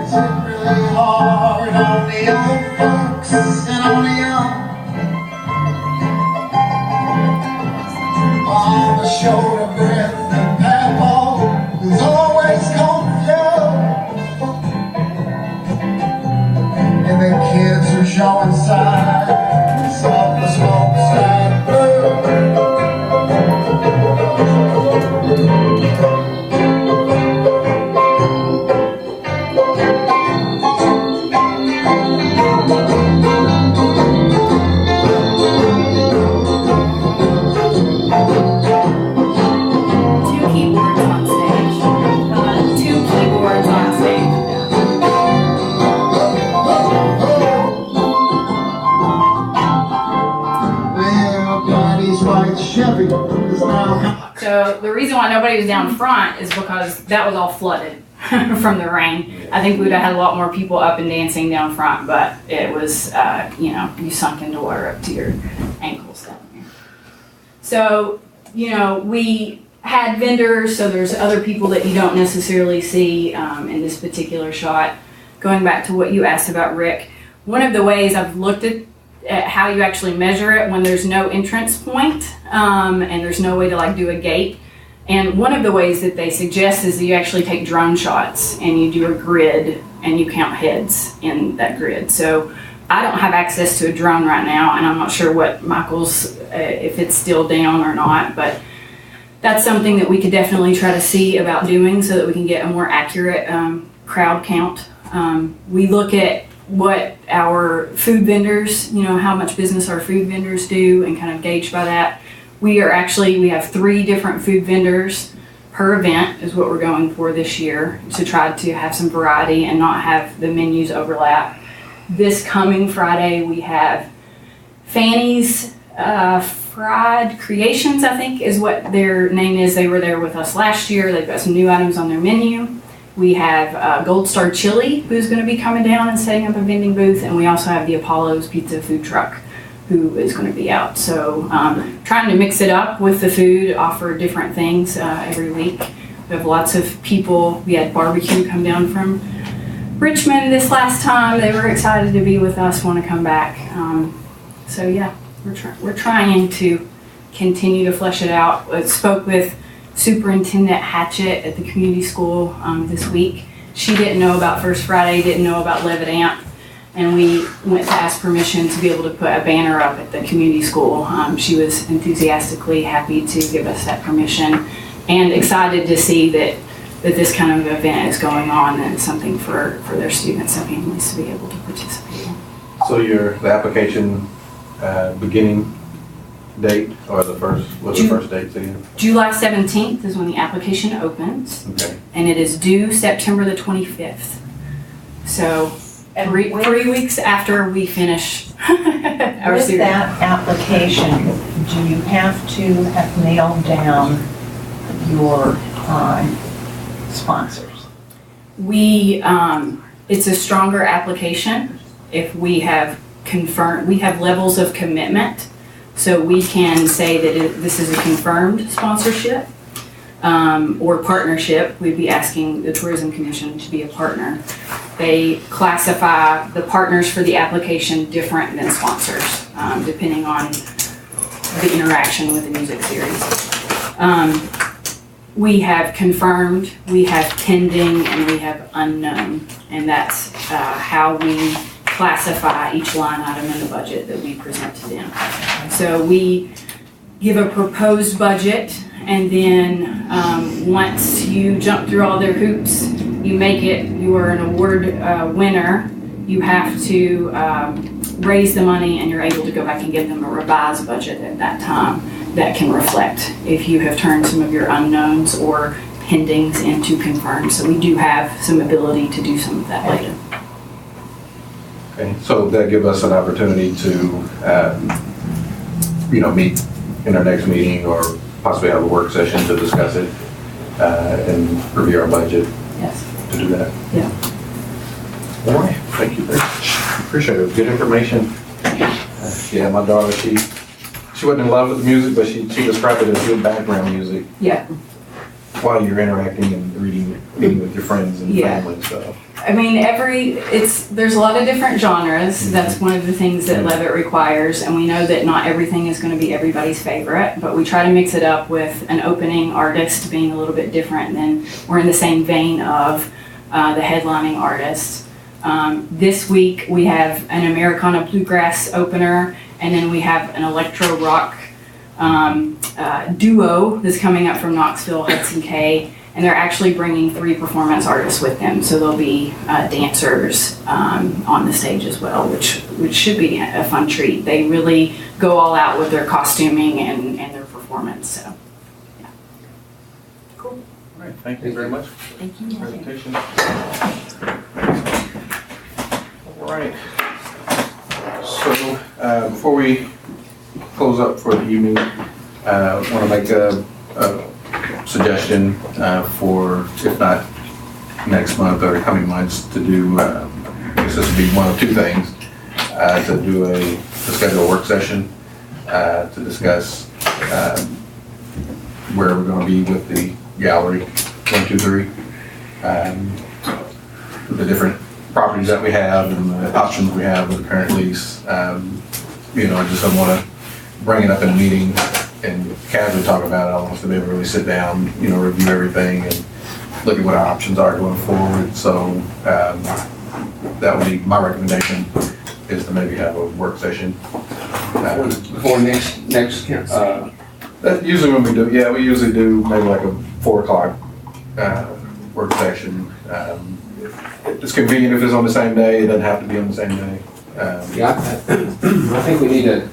It's really hard on the old folks and on the young. On the shoulder breath and Papa is always confused. And the kids are showing signs of the smokestack blues. So the reason why nobody was down front is because that was all flooded from the rain. I think we'd have had a lot more people up and dancing down front, but it was, you sunk into water up to your ankles down there. So, we had vendors, so there's other people that you don't necessarily see in this particular shot. Going back to what you asked about, Rick, one of the ways I've looked at how you actually measure it when there's no entrance point, and there's no way to like do a gate. And one of the ways that they suggest is that you actually take drone shots and you do a grid and you count heads in that grid. So I don't have access to a drone right now, and I'm not sure what Michael's, if it's still down or not, but that's something that we could definitely try to see about doing so that we can get a more accurate crowd count. We look at what our food vendors, how much business our food vendors do and kind of gauge by that. We have 3 different food vendors per event is what we're going for this year to try to have some variety and not have the menus overlap. This coming Friday, we have Fanny's Fried Creations, I think is what their name is. They were there with us last year. They've got some new items on their menu. We have Gold Star Chili, who's going to be coming down and setting up a vending booth. And we also have the Apollo's Pizza food truck, who is going to be out. So trying to mix it up with the food, offer different things every week. We have lots of people. We had barbecue come down from Richmond this last time. They were excited to be with us, want to come back. So yeah, we're trying to continue to flesh it out. I spoke with Superintendent Hatchett at the community school this week. She didn't know about First Friday, didn't know about Levitt Amp, and we went to ask permission to be able to put a banner up at the community school. She was enthusiastically happy to give us that permission and excited to see that this kind of event is going on and something for their students and families to be able to participate in. So the application beginning date or the first date again? July 17th is when the application opens. Okay. And it is due September the 25th. So 3 weeks after we finish our With series. that application, do you have to have nailed down your sponsors? It's a stronger application if we have confirmed, we have levels of commitment. So we can say that this is a confirmed sponsorship or partnership. We'd be asking the Tourism Commission to be a partner. They classify the partners for the application different than sponsors, depending on the interaction with the music series. We have confirmed, we have pending, and we have unknown. And that's how we classify each line item in the budget that we present to them. So we give a proposed budget, and then once you jump through all their hoops, you make it, you are an award winner, you have to raise the money, and you're able to go back and give them a revised budget at that time that can reflect if you have turned some of your unknowns or pendings into confirmed. So we do have some ability to do some of that later. Okay, so that give us an opportunity to, meet in our next meeting or possibly have a work session to discuss it and review our budget. Yes. To do that. Yeah. All right, thank you very much. Appreciate it. Good information. Yeah, my daughter, she wasn't in love with the music, but she described it as good background music. Yeah. While you're interacting and meeting with your friends and Yeah. family and stuff. I mean, there's a lot of different genres. That's one of the things that Levitt requires, and we know that not everything is going to be everybody's favorite, but we try to mix it up with an opening artist being a little bit different than we're in the same vein of the headlining artist. This week we have an Americana Bluegrass opener, and then we have an electro rock duo that's coming up from Knoxville, Hudson K, and they're actually bringing 3 performance artists with them. So there'll be dancers on the stage as well, which should be a fun treat. They really go all out with their costuming and their performance. So, yeah. Cool. All right, thank you very much. Thank you. Presentation. All right. So before we close up for the evening, I want to make a suggestion for, if not next month or coming months, to do, I guess this would be one of 2 things, to schedule a work session to discuss where we're going to be with the gallery 1, 2, 3, the different properties that we have and the options we have with the current lease. You know, I just don't want to bring it up in a meeting and casually talk about it. I want us to be able to really sit down, you know, review everything and look at what our options are going forward. So that would be my recommendation, is to maybe have a work session. Before next, That's usually when we do, yeah, we usually do maybe like a 4 o'clock work session. It's convenient if it's on the same day, it doesn't have to be on the same day. yeah, I think we need to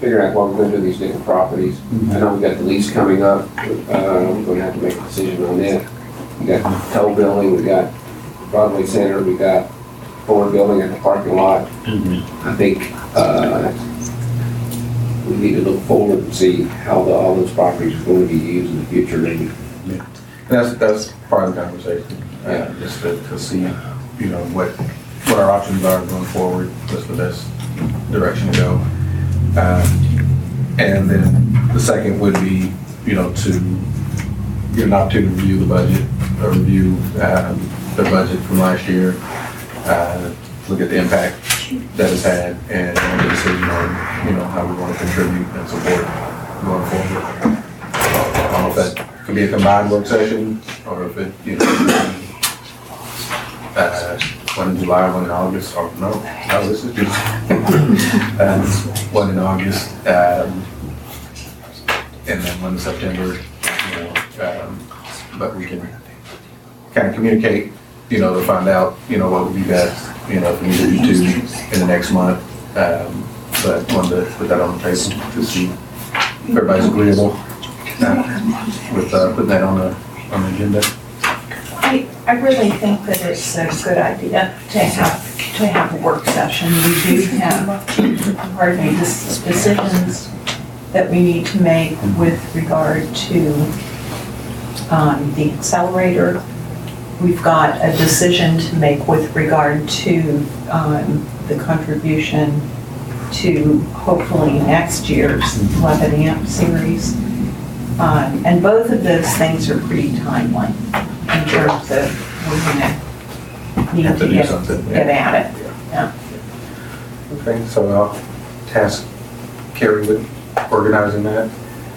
figure out what we're gonna do with these different properties. I know we got the lease coming up, we're gonna have to make a decision on that. We got the toll building, we got Broadway Center, we got Ford building at the parking lot. I think, we need to look forward and see how all those properties are going to be used in the future, maybe. Yeah. And that's part of the conversation, just to see, you know, what our options are going forward, what's the best direction to go. And then the second would be, you know, to get an opportunity to review the budget, or review the budget from last year, look at the impact that it's had, and make a decision on, you know, how we want to contribute and support going forward. I don't know if that could be a combined work session, or if it, you know, one in July, one in August, or no, this is July. One in August, and then one in September, you know, but we can kind of communicate, you know, to find out, you know, what would be best, you know, if we need to do 2 in the next month. But wanted to put that on the table to see if everybody's agreeable with putting that on the agenda. I really think that it's a good idea to have a work session. We do have, decisions that we need to make with regard to the accelerator. We've got a decision to make with regard to the contribution to hopefully next year's 11 AMP series. And both of those things are pretty timely in terms of we're going to need to get at it. Yeah. Okay, so I'll task Carrie with organizing that.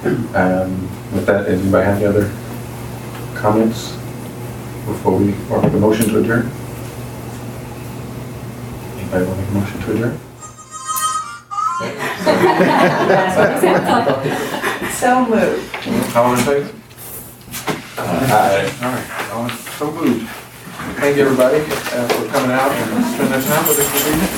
With that, does anybody have any other comments before we make a motion to adjourn? Anybody want to make a motion to adjourn? So moved. All in favor? Aye. All right, so moved. Thank you, everybody, for coming out and spending their time with us this evening.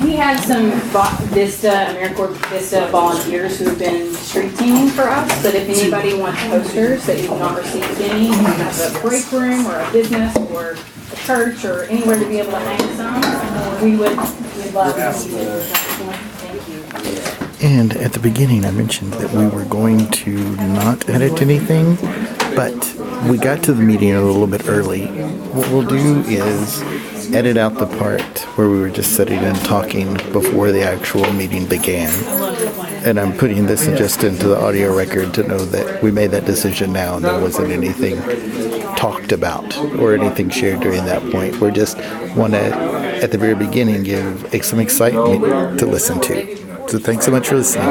We had some AmeriCorps Vista volunteers who have been street teaming for us, but if anybody wants posters that you've not received any, you have a break room or a business or a church or anywhere to be able to hang some, we'd love to see you. Thank you. And at the beginning, I mentioned that we were going to not edit anything, but we got to the meeting a little bit early. What we'll do is edit out the part where we were just sitting and talking before the actual meeting began. And I'm putting this just into the audio record to know that we made that decision now and there wasn't anything talked about or anything shared during that point. We just want to, at the very beginning, give some excitement to listen to. So thanks so much for listening.